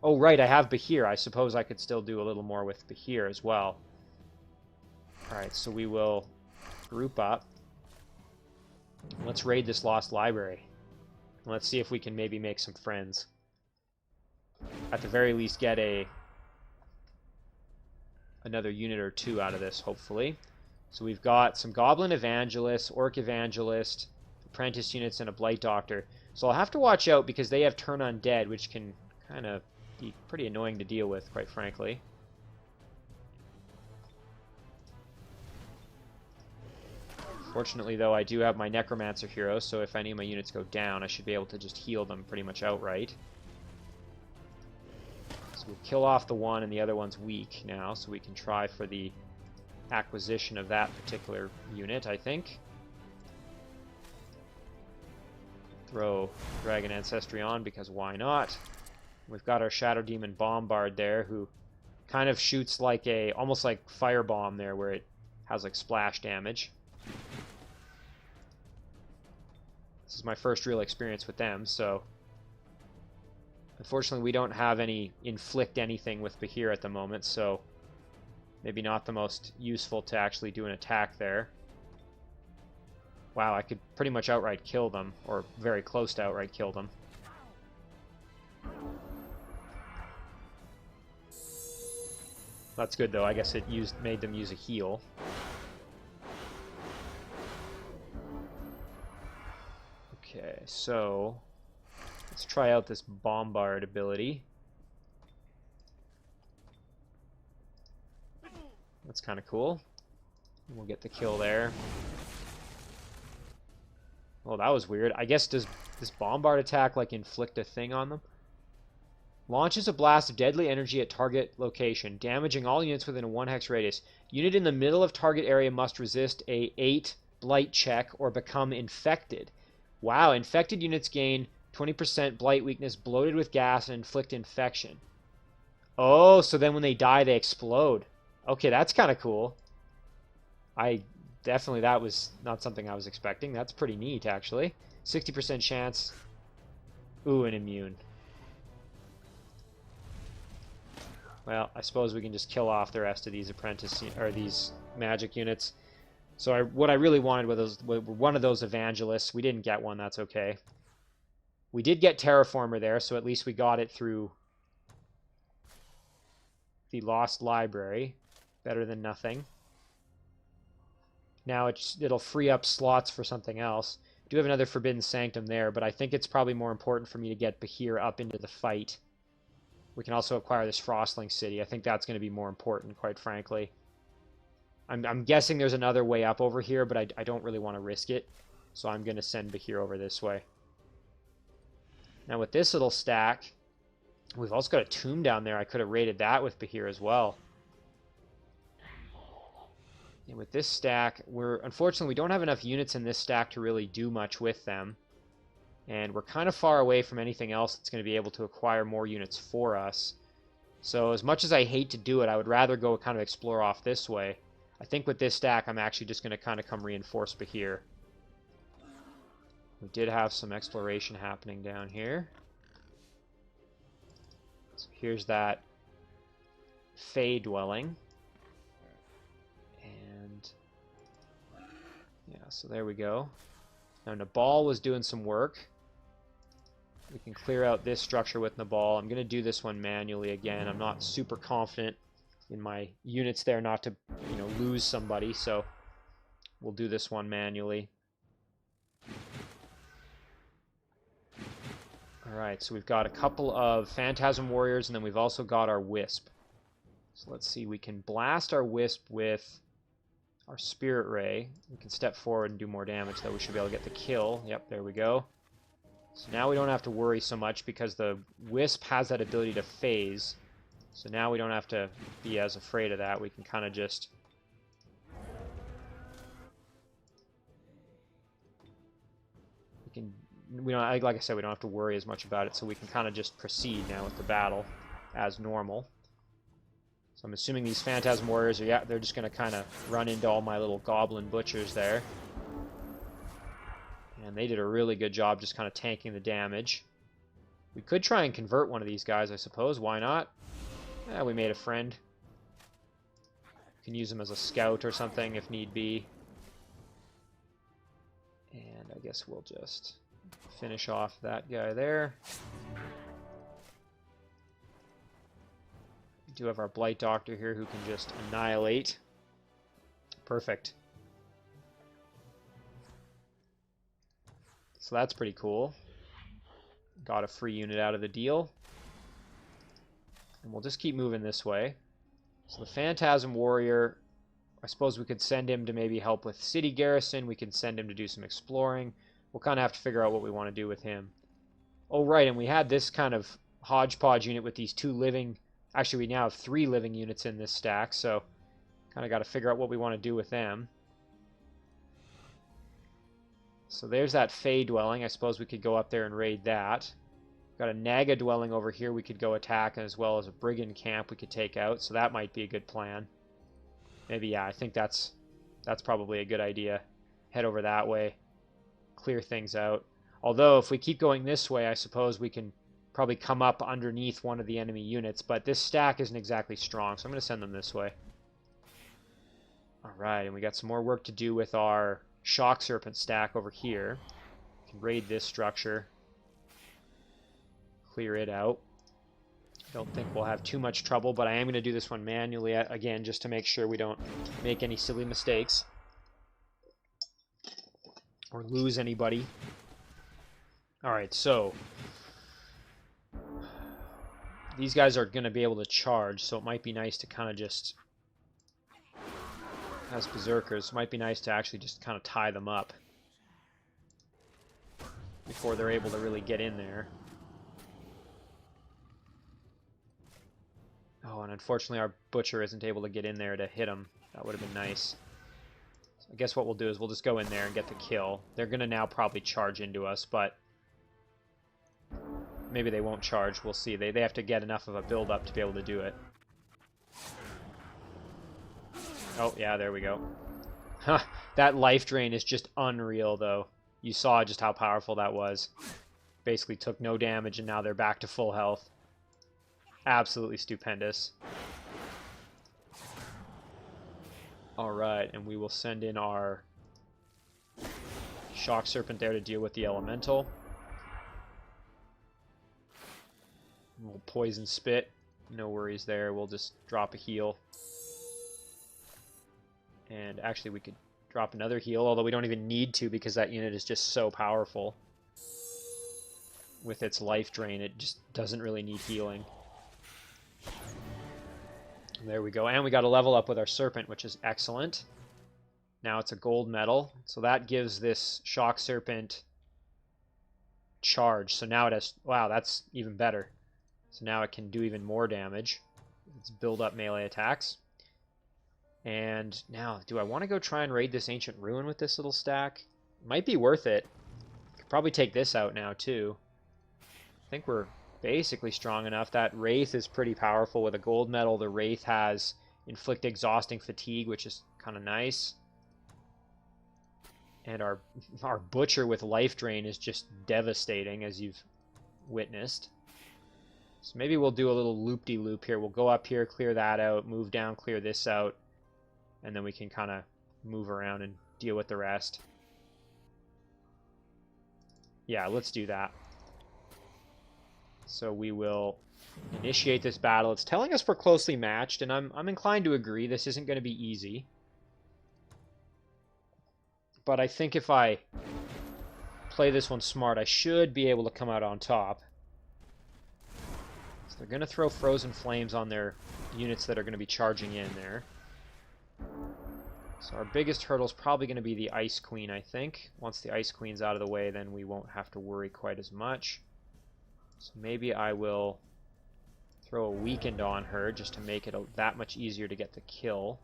Oh, right, I have Bahir. I suppose I could still do a little more with Bahir as well. Alright, so we will group up. Let's raid this lost library. Let's see if we can maybe make some friends. At the very least, get another unit or two out of this, hopefully. So we've got some Goblin Evangelist, Orc Evangelist, Apprentice units, and a Blight Doctor. So I'll have to watch out because they have Turn Undead, which can kind of be pretty annoying to deal with, quite frankly. Fortunately, though, I do have my Necromancer hero, so if any of my units go down, I should be able to just heal them pretty much outright. So we'll kill off the one, and the other one's weak now, so we can try for the acquisition of that particular unit, I think. Throw Dragon Ancestry on, because why not? We've got our Shadow Demon Bombard there, who kind of shoots like almost like Firebomb there, where it has like splash damage. This is my first real experience with them, so unfortunately we don't have any inflict anything with Bahir at the moment, so maybe not the most useful to actually do an attack there. Wow, I could pretty much outright kill them, or very close to outright kill them. That's good though, I guess it made them use a heal. Okay, so let's try out this Bombard ability. That's kind of cool. We'll get the kill there. Oh, that was weird. I guess does this Bombard attack like inflict a thing on them? Launches a blast of deadly energy at target location, damaging all units within a 1 hex radius. Unit in the middle of target area must resist a 8 blight check or become infected. Wow, infected units gain 20% blight weakness, bloated with gas, and inflict infection. Oh, so then when they die, they explode. Okay, that's kind of cool. That was not something I was expecting. That's pretty neat, actually. 60% chance. Ooh, an immune. Well, I suppose we can just kill off the rest of these these magic units. So what I really wanted was one of those evangelists. We didn't get one, that's okay. We did get Terraformer there, so at least we got it through the Lost Library. Better than nothing. Now it'll free up slots for something else. I do have another Forbidden Sanctum there, but I think it's probably more important for me to get Bahir up into the fight. We can also acquire this Frostling City. I think that's going to be more important, quite frankly. I'm guessing there's another way up over here, but I don't really want to risk it. So I'm going to send Bahir over this way. Now with this little stack, we've also got a tomb down there. I could have raided that with Bahir as well. And with this stack, unfortunately, we don't have enough units in this stack to really do much with them. And we're kind of far away from anything else that's going to be able to acquire more units for us. So as much as I hate to do it, I would rather go kind of explore off this way. I think with this stack, I'm actually just going to kind of come reinforce Bahir. We did have some exploration happening down here. So here's that Fey dwelling. And yeah, so there we go. Now Nabal was doing some work. We can clear out this structure with Nabal. I'm going to do this one manually again. I'm not super confident in my units there not to, lose somebody, so we'll do this one manually. Alright, so we've got a couple of Phantasm Warriors, and then we've also got our Wisp. So let's see, we can blast our Wisp with our Spirit Ray. We can step forward and do more damage, though. We should be able to get the kill. Yep, there we go. So now we don't have to worry so much because the Wisp has that ability to phase. So now we don't have to be as afraid of that. We can kind of just... like I said, we don't have to worry as much about it, so we can kind of just proceed now with the battle as normal. So I'm assuming these Phantasm Warriors are, they're just going to kind of run into all my little Goblin Butchers there. And they did a really good job just kind of tanking the damage. We could try and convert one of these guys, I suppose. Why not? Yeah, we made a friend. We can use him as a scout or something if need be. And I guess we'll just finish off that guy there. We do have our Blight Doctor here who can just annihilate. Perfect. So that's pretty cool. Got a free unit out of the deal. And we'll just keep moving this way. So the Phantasm Warrior, I suppose we could send him to maybe help with city garrison. We could send him to do some exploring. We'll kind of have to figure out what we want to do with him. Oh, right, and we had this kind of hodgepodge unit with these 2 living... Actually, we now have 3 living units in this stack, so kind of got to figure out what we want to do with them. So there's that Fey dwelling. I suppose we could go up there and raid that. Got a Naga dwelling over here we could go attack, as well as a Brigand camp we could take out, so that might be a good plan. Maybe, yeah, I think that's probably a good idea. Head over that way, clear things out. Although, if we keep going this way, I suppose we can probably come up underneath one of the enemy units, but this stack isn't exactly strong, so I'm going to send them this way. Alright, and we got some more work to do with our Shock Serpent stack over here. We can raid this structure. Clear it out. Don't think we'll have too much trouble, but I am going to do this one manually again, just to make sure we don't make any silly mistakes. Or lose anybody. Alright, so... these guys are going to be able to charge, so it might be nice to kind of just... as berserkers, it might be nice to actually just kind of tie them up before they're able to really get in there. Oh, and unfortunately our Butcher isn't able to get in there to hit him. That would have been nice. So I guess what we'll do is we'll just go in there and get the kill. They're going to now probably charge into us, but maybe they won't charge. We'll see. They have to get enough of a build-up to be able to do it. Oh, yeah, there we go. That life drain is just unreal, though. You saw just how powerful that was. Basically took no damage, and now they're back to full health. Absolutely stupendous. Alright, and we will send in our Shock Serpent there to deal with the Elemental. We'll Poison Spit. No worries there. We'll just drop a heal. And actually we could drop another heal, although we don't even need to because that unit is just so powerful. With its life drain, it just doesn't really need healing. There we go. And we got a level up with our Serpent, which is excellent. Now it's a gold medal. So that gives this Shock Serpent charge. So now it has... wow, that's even better. So now it can do even more damage. Let's build up melee attacks. And now, do I want to go try and raid this Ancient Ruin with this little stack? Might be worth it. Could probably take this out now, too. I think we're basically strong enough. That Wraith is pretty powerful. With a gold medal, the Wraith has Inflict Exhausting Fatigue, which is kind of nice. And our Butcher with Life Drain is just devastating, as you've witnessed. So maybe we'll do a little loop-de-loop here. We'll go up here, clear that out, move down, clear this out, and then we can kind of move around and deal with the rest. Yeah, let's do that. So we will initiate this battle. It's telling us we're closely matched, and I'm inclined to agree. This isn't going to be easy. But I think if I play this one smart, I should be able to come out on top. So they're going to throw Frozen Flames on their units that are going to be charging in there. So our biggest hurdle is probably going to be the Ice Queen, I think. Once the Ice Queen's out of the way, then we won't have to worry quite as much. So maybe I will throw a Weakened on her just to make it that much easier to get the kill.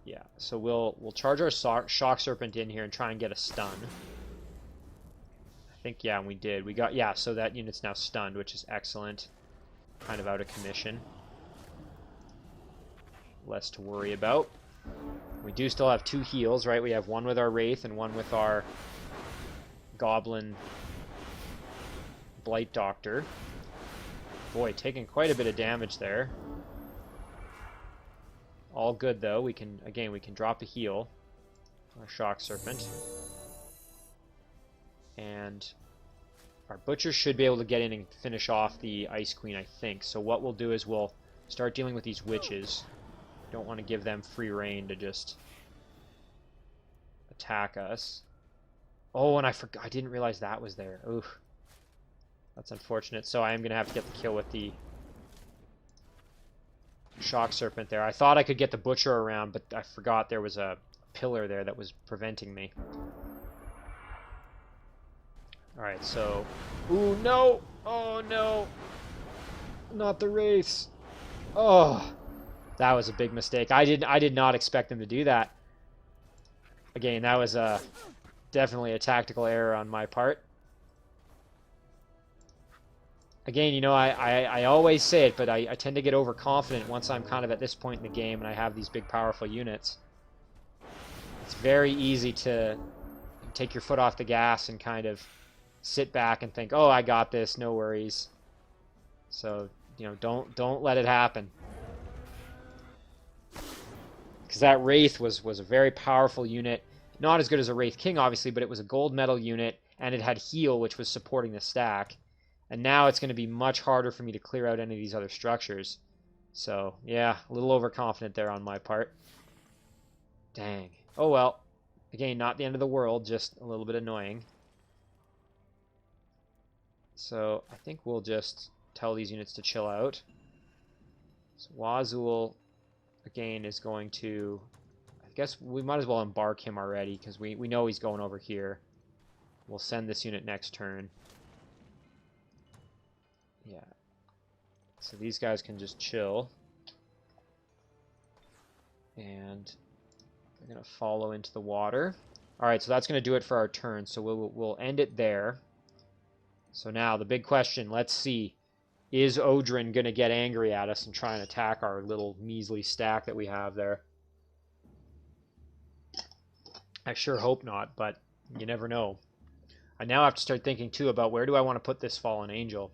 Yeah, so we'll charge our Shock Serpent in here and try and get a stun. I think, yeah, we did. We got, yeah, so that unit's now stunned, which is excellent. Kind of out of commission. Less to worry about. We do still have 2 heals, right? We have one with our Wraith and one with our Goblin Blight Doctor. Boy, taking quite a bit of damage there. All good, though. We can, again, we can drop a heal. our Shock Serpent. And our Butcher should be able to get in and finish off the Ice Queen, I think. So what we'll do is we'll start dealing with these witches. Don't want to give them free reign to just attack us. Oh, and I forgot. I didn't realize that was there. Oof. That's unfortunate. So I am going to have to get the kill with the Shock Serpent there. I thought I could get the Butcher around, but I forgot there was a pillar there that was preventing me. Alright, so... Ooh, no! Oh, no! Not the Wraiths! Oh! That was a big mistake. I did not expect them to do that. Again, that was definitely a tactical error on my part. Again, you know, I always say it, but I tend to get overconfident once I'm kind of at this point in the game and I have these big, powerful units. It's very easy to take your foot off the gas and kind of sit back and think, oh, I got this, no worries. So, you know, don't let it happen. Because that Wraith was a very powerful unit. Not as good as a Wraith King, obviously, but it was a gold medal unit, and it had heal, which was supporting the stack. And now it's going to be much harder for me to clear out any of these other structures. So, yeah, a little overconfident there on my part. Dang. Oh well. Again, not the end of the world, just a little bit annoying. So, I think we'll just tell these units to chill out. So, Wazul, again, is going to... I guess we might as well embark him already, because we know he's going over here. We'll send this unit next turn. Yeah. So these guys can just chill. And they're going to follow into the water. Alright, so that's going to do it for our turn. So we'll end it there. So now, the big question, let's see. Is Odren going to get angry at us and try and attack our little measly stack that we have there? I sure hope not, but you never know. I now have to start thinking, too, about where do I want to put this Fallen Angel?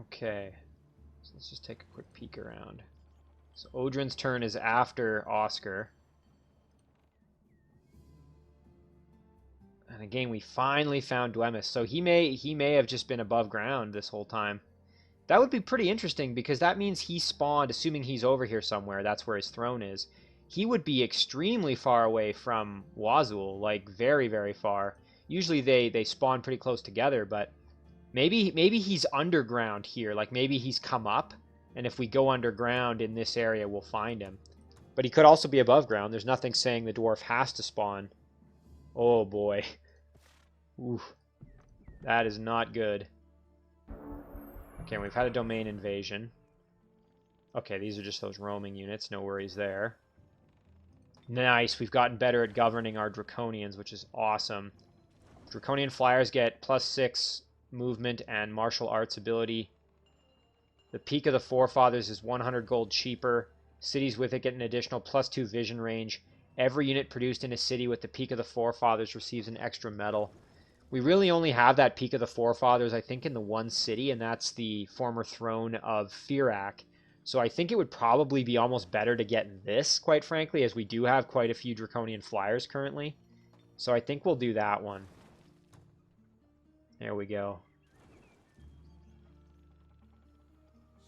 Okay. So let's just take a quick peek around. So Odren's turn is after Oscar. And again, we finally found Dwemis. So he may have just been above ground this whole time. That would be pretty interesting, because that means he spawned, assuming he's over here somewhere, that's where his throne is. He would be extremely far away from Wazul, like very, very far. Usually they spawn pretty close together, but maybe he's underground here. Like maybe he's come up, and if we go underground in this area, we'll find him. But he could also be above ground. There's nothing saying the dwarf has to spawn. Oh boy. Ooh. That is not good. Okay, we've had a domain invasion. Okay, these are just those roaming units. No worries there. Nice. We've gotten better at governing our Draconians, which is awesome. Draconian flyers get +6 movement and martial arts ability. The Peak of the Forefathers is 100 gold cheaper. Cities with it get an additional +2 vision range. Every unit produced in a city with the Peak of the Forefathers receives an extra medal. We really only have that Peak of the Forefathers, I think, in the one city, and that's the former throne of Firak. So I think it would probably be almost better to get this, quite frankly, as we do have quite a few Draconian flyers currently. So I think we'll do that one. There we go.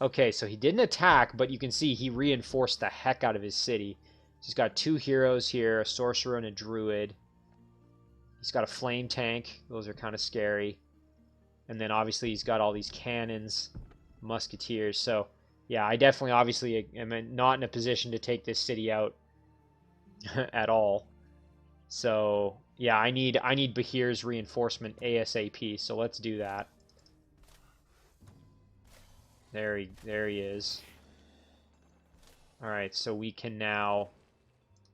Okay, so he didn't attack, but you can see he reinforced the heck out of his city. He's got 2 heroes here, a sorcerer and a druid. He's got a flame tank. Those are kind of scary. And then obviously he's got all these cannons, musketeers. So yeah, I definitely obviously am not in a position to take this city out at all. So yeah, I need Bahir's reinforcement ASAP. So let's do that. There he is. All right, so we can now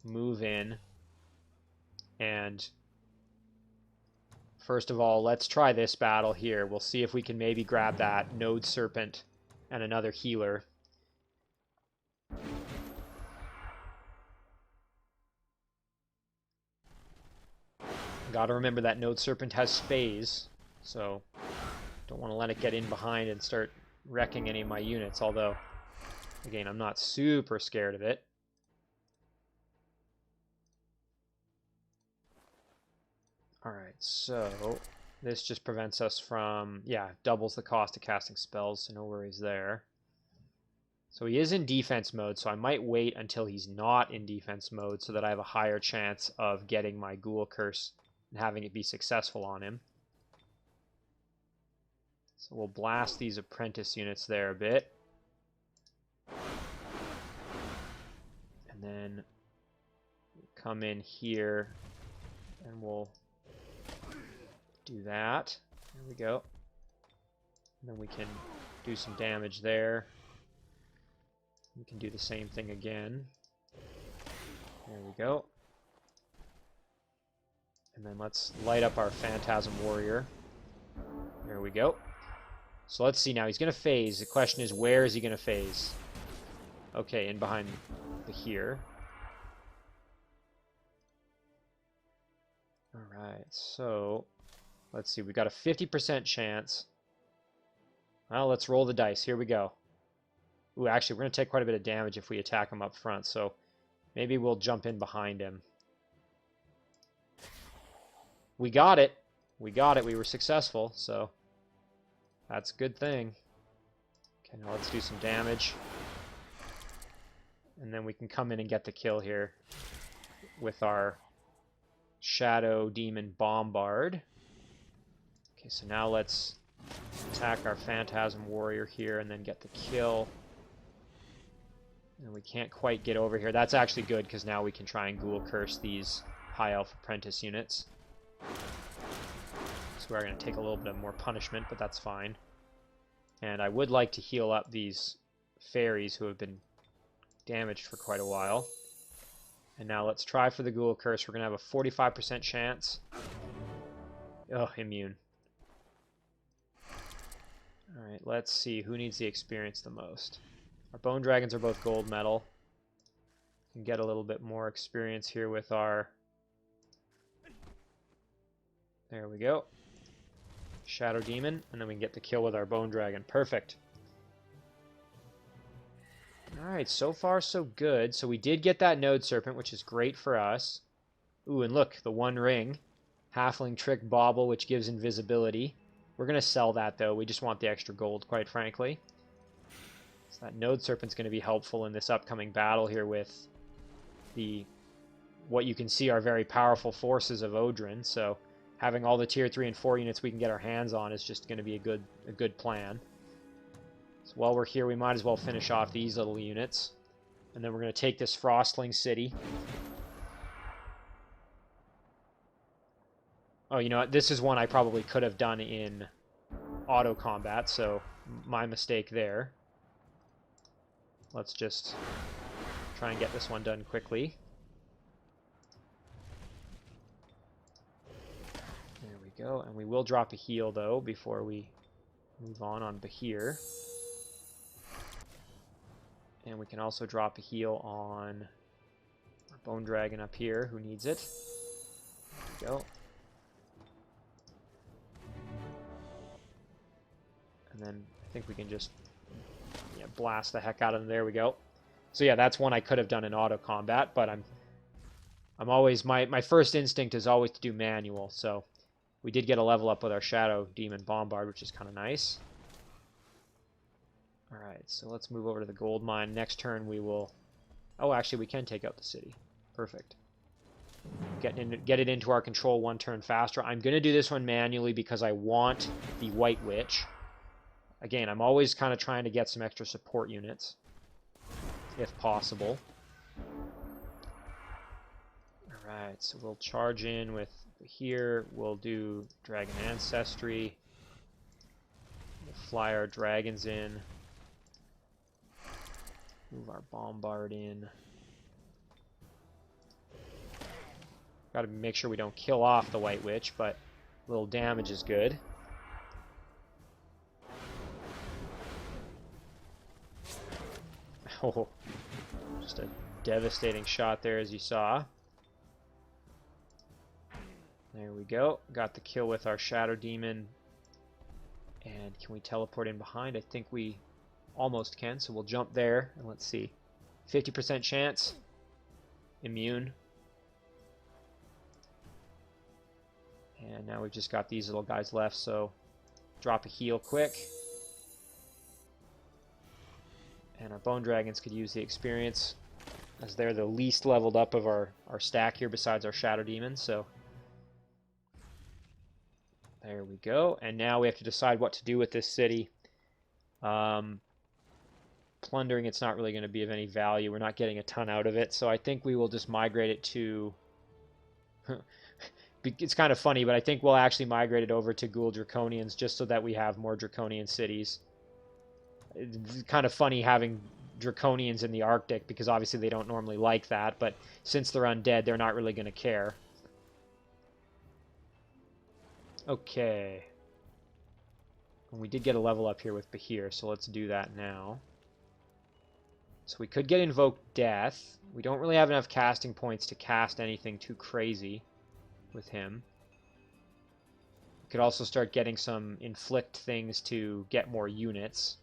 move in, and first of all, let's try this battle here. We'll see if we can maybe grab that Node Serpent and another healer. Gotta remember that Node Serpent has phase, so Don't want to let it get in behind and start wrecking any of my units, although, again, I'm not super scared of it. Alright, so this just prevents us from, yeah, doubles the cost of casting spells, so no worries there. So he is in defense mode, so I might wait until he's not in defense mode so that I have a higher chance of getting my Ghoul Curse and having it be successful on him. So we'll blast these apprentice units there a bit. And then come in here and we'll do that. There we go. And then we can do some damage there. We can do the same thing again. There we go. And then let's light up our Phantasm Warrior. There we go. So let's see now. He's going to phase. The question is, where is he going to phase? Okay, in behind here. Alright, so let's see. We've got a 50% chance. Well, let's roll the dice. Here we go. Ooh, actually, we're going to take quite a bit of damage if we attack him up front, so maybe we'll jump in behind him. We got it. We got it. We were successful, so that's a good thing. Okay, now let's do some damage. And then we can come in and get the kill here with our Shadow Demon Bombard. Okay, so now let's attack our Phantasm Warrior here and then get the kill. And we can't quite get over here. That's actually good, because now we can try and Ghoul Curse these High Elf Apprentice units. So we're going to take a little bit more punishment, but that's fine. And I would like to heal up these fairies who have been damaged for quite a while. And now let's try for the Ghoul Curse. We're going to have a 45% chance. Oh, immune. Alright, let's see who needs the experience the most. Our Bone Dragons are both gold medal. Can get a little bit more experience here with our... There we go. Shadow Demon, and then we can get the kill with our Bone Dragon. Perfect. Alright, so far so good. So we did get that Node Serpent, which is great for us. Ooh, and look, the One Ring. Halfling Trick Bauble, which gives invisibility. We're going to sell that, though. We just want the extra gold, quite frankly. So that Node Serpent's going to be helpful in this upcoming battle here with the... what you can see are very powerful forces of Odren, so having all the tier 3 and 4 units we can get our hands on is just going to be a good plan. So while we're here, we might as well finish off these little units. And then we're going to take this Frostling City. Oh, you know what? This is one I probably could have done in auto combat, so my mistake there. Let's just try and get this one done quickly. There we go. And we will drop a heal, though, before we move on Bahir. And we can also drop a heal on our Bone Dragon up here, who needs it. There we go. And then I think we can just blast the heck out of them. There we go. So yeah, that's one I could have done in auto combat, but I'm always my first instinct is always to do manual. So we did get a level up with our Shadow Demon Bombard, which is kind of nice. All right, so let's move over to the gold mine. Next turn we will... Oh, actually, we can take out the city. Perfect. Get it into our control one turn faster. I'm going to do this one manually because I want the White Witch. Again, I'm always kind of trying to get some extra support units, if possible. Alright, so we'll charge in with here. We'll do Dragon Ancestry. We'll fly our dragons in. Move our Bombard in. Got to make sure we don't kill off the White Witch, but a little damage is good. Oh, just a devastating shot there, as you saw. There we go. Got the kill with our Shadow Demon And can we teleport in behind? I think we almost can, so we'll jump there. And let's see. 50% chance. Immune. And now we've just got these little guys left, so drop a heal quick. And our Bone Dragons could use the experience, as they're the least leveled up of our stack here besides our Shadow Demons, so there we go. And now we have to decide what to do with this city. Plundering, it's not really going to be of any value. We're not getting a ton out of it, so I think we will just migrate it to... It's kind of funny, but I think we'll actually migrate it over to Ghoul Draconians just so that we have more Draconian cities. It's kind of funny having Draconians in the Arctic, because obviously they don't normally like that, but since they're undead, they're not really going to care. Okay. And we did get a level up here with Bahir, so let's do that now. So we could get Invoke Death. We don't really have enough casting points to cast anything too crazy with him. We could also start getting some Inflict things to get more units.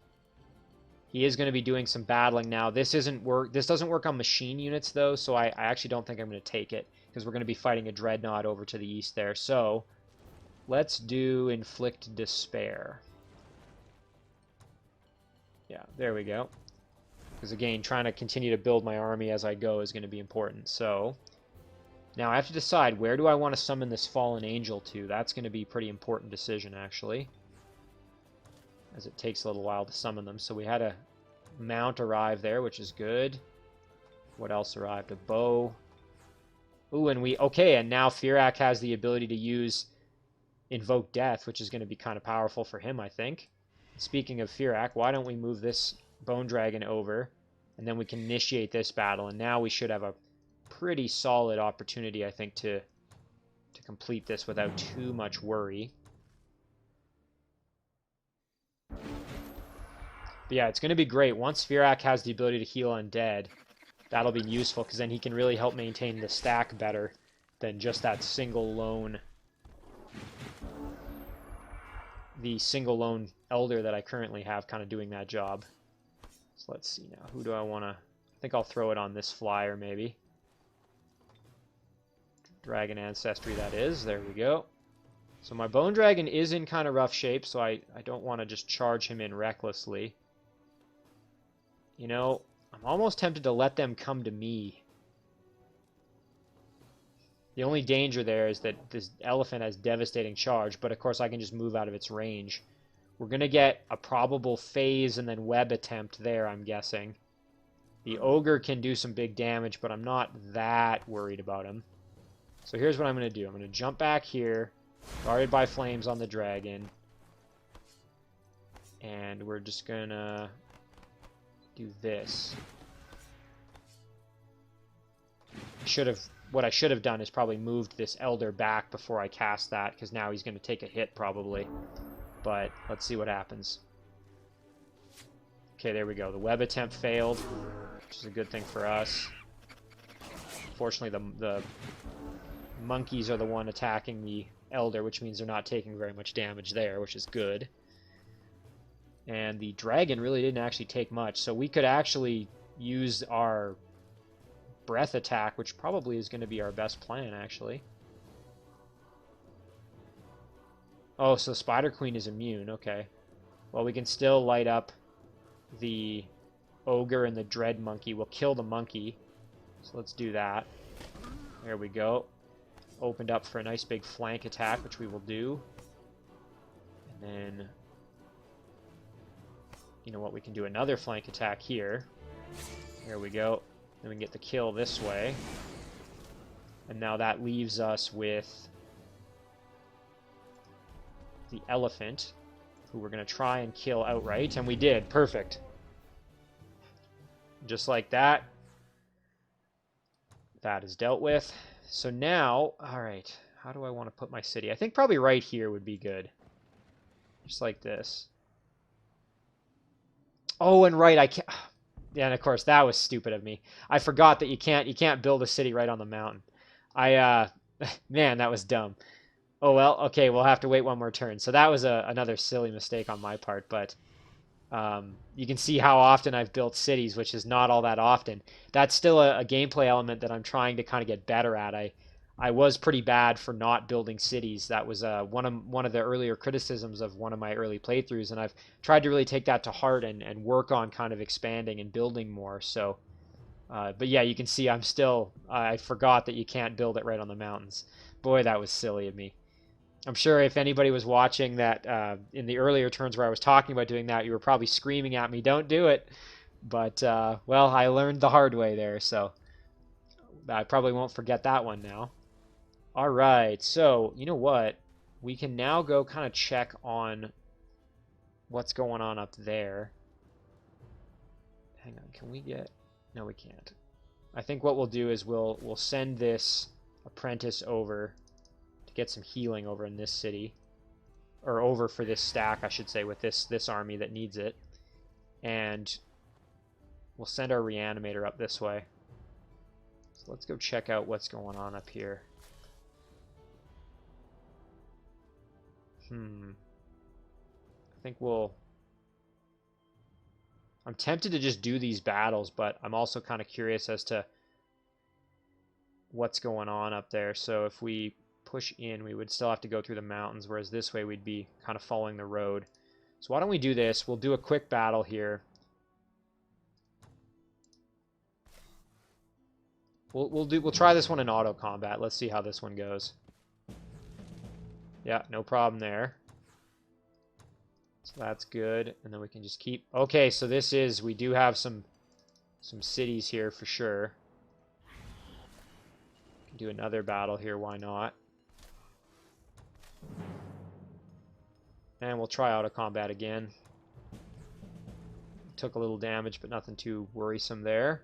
He is going to be doing some battling now. This doesn't work on machine units, though, so I actually don't think I'm going to take it, because we're going to be fighting a Dreadnought over to the east there. So let's do Inflict Despair. Yeah, there we go. Because again, trying to continue to build my army as I go is going to be important. So now I have to decide, where do I want to summon this Fallen Angel to? That's going to be a pretty important decision, actually, as it takes a little while to summon them. So we had a mount arrive there, which is good. What else arrived? A bow. Ooh, and okay, and now Firak has the ability to use Invoke Death, which is going to be kind of powerful for him, I think. Speaking of Firak, why don't we move this Bone Dragon over, and then we can initiate this battle, and now we should have a pretty solid opportunity, I think, to complete this without too much worry. But yeah, it's going to be great. Once Firak has the ability to heal undead, that'll be useful, because then he can really help maintain the stack better than just that single lone... the single lone Elder that I currently have kind of doing that job. So let's see now. Who do I want to... I think I'll throw it on this flyer, maybe. Dragon Ancestry, that is. There we go. So my Bone Dragon is in kind of rough shape, so I don't want to just charge him in recklessly. You know, I'm almost tempted to let them come to me. The only danger there is that this elephant has devastating charge, but of course I can just move out of its range. We're going to get a probable phase and then web attempt there, I'm guessing. The ogre can do some big damage, but I'm not that worried about him. So here's what I'm going to do. I'm going to jump back here, guarded by flames on the dragon. And we're just going to do this. What I should have done is probably moved this Elder back before I cast that, because now he's going to take a hit probably. But let's see what happens. Okay, there we go. The web attempt failed, which is a good thing for us. Fortunately, the monkeys are the one attacking the Elder, which means they're not taking very much damage there, which is good. And the dragon really didn't actually take much, so we could actually use our breath attack, which probably is going to be our best plan, actually. Oh, so Spider Queen is immune. Okay. Well, we can still light up the ogre and the dread monkey. We'll kill the monkey. So let's do that. There we go. Opened up for a nice big flank attack, which we will do. And then, you know what, we can do another flank attack here. There we go. Then we can get the kill this way. And now that leaves us with the elephant, who we're going to try and kill outright. And we did. Perfect. Just like that. That is dealt with. So now, alright, how do I want to put my city? I think probably right here would be good. Just like this. Oh, and right, I can't... Yeah, and of course, that was stupid of me. I forgot that you can't build a city right on the mountain. Man, that was dumb. Oh, well, okay, we'll have to wait one more turn. So that was another silly mistake on my part, but you can see how often I've built cities, which is not all that often. That's still a gameplay element that I'm trying to kind of get better at. I was pretty bad for not building cities. That was one of the earlier criticisms of one of my early playthroughs, and I've tried to really take that to heart and work on kind of expanding and building more. So, but yeah, you can see I forgot that you can't build it right on the mountains. Boy, that was silly of me. I'm sure if anybody was watching that in the earlier turns where I was talking about doing that, you were probably screaming at me, "Don't do it!" But well, I learned the hard way there, so I probably won't forget that one now. All right, so you know what? We can now go kind of check on what's going on up there. Hang on, can we get? No, we can't. I think what we'll do is we'll send this apprentice over to get some healing over in this city, or over for this stack, I should say, with this army that needs it, and we'll send our reanimator up this way. So let's go check out what's going on up here. I think I'm tempted to just do these battles, but I'm also kind of curious as to what's going on up there. So if we push in, we would still have to go through the mountains, whereas this way we'd be kind of following the road. So why don't we do this? We'll do a quick battle here. We'll try this one in auto combat. Let's see how this one goes. Yeah, no problem there. So that's good, and then we can just keep... Okay, so we do have some cities here for sure. Can do another battle here, why not? And we'll try auto combat again. Took a little damage, but nothing too worrisome there.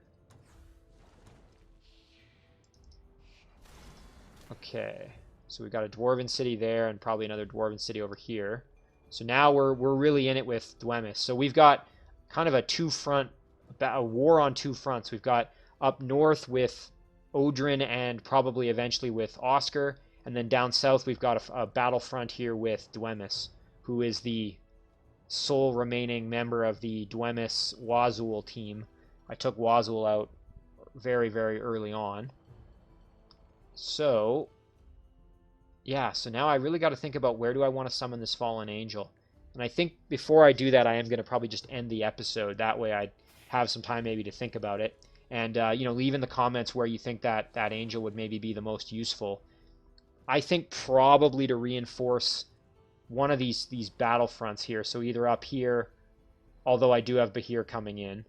Okay, so we've got a dwarven city there, and probably another dwarven city over here. So now we're really in it with Dwemis. So we've got kind of a war on two fronts. We've got up north with Odren and probably eventually with Oscar, and then down south we've got a battlefront here with Dwemis, who is the sole remaining member of the Dwemis Wazul team. I took Wazul out very, very early on. So yeah, so now I really got to think about where do I want to summon this fallen angel. And I think before I do that, I am going to probably just end the episode. That way I'd have some time maybe to think about it. And, leave in the comments where you think that angel would maybe be the most useful. I think probably to reinforce one of these battlefronts here. So either up here, although I do have Bahir coming in.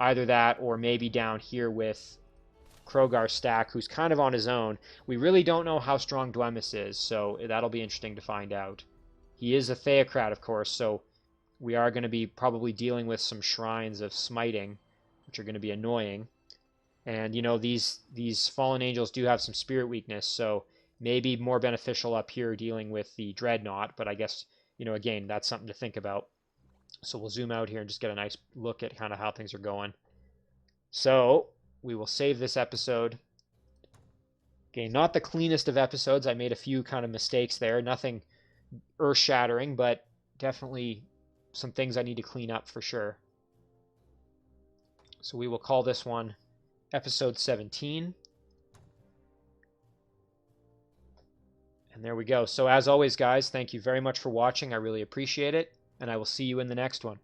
Either that or maybe down here with Crogar stack, who's kind of on his own. We really don't know how strong Dwemis is, so that'll be interesting to find out. He is a Theocrat, of course, so we are going to be probably dealing with some shrines of smiting, which are going to be annoying. And, these fallen angels do have some spirit weakness, so maybe more beneficial up here dealing with the Dreadnought, but I guess, again, that's something to think about. So we'll zoom out here and just get a nice look at kind of how things are going. So we will save this episode. Okay, not the cleanest of episodes. I made a few kind of mistakes there. Nothing earth-shattering, but definitely some things I need to clean up for sure. So we will call this one episode 17. And there we go. So as always, guys, thank you very much for watching. I really appreciate it, and I will see you in the next one.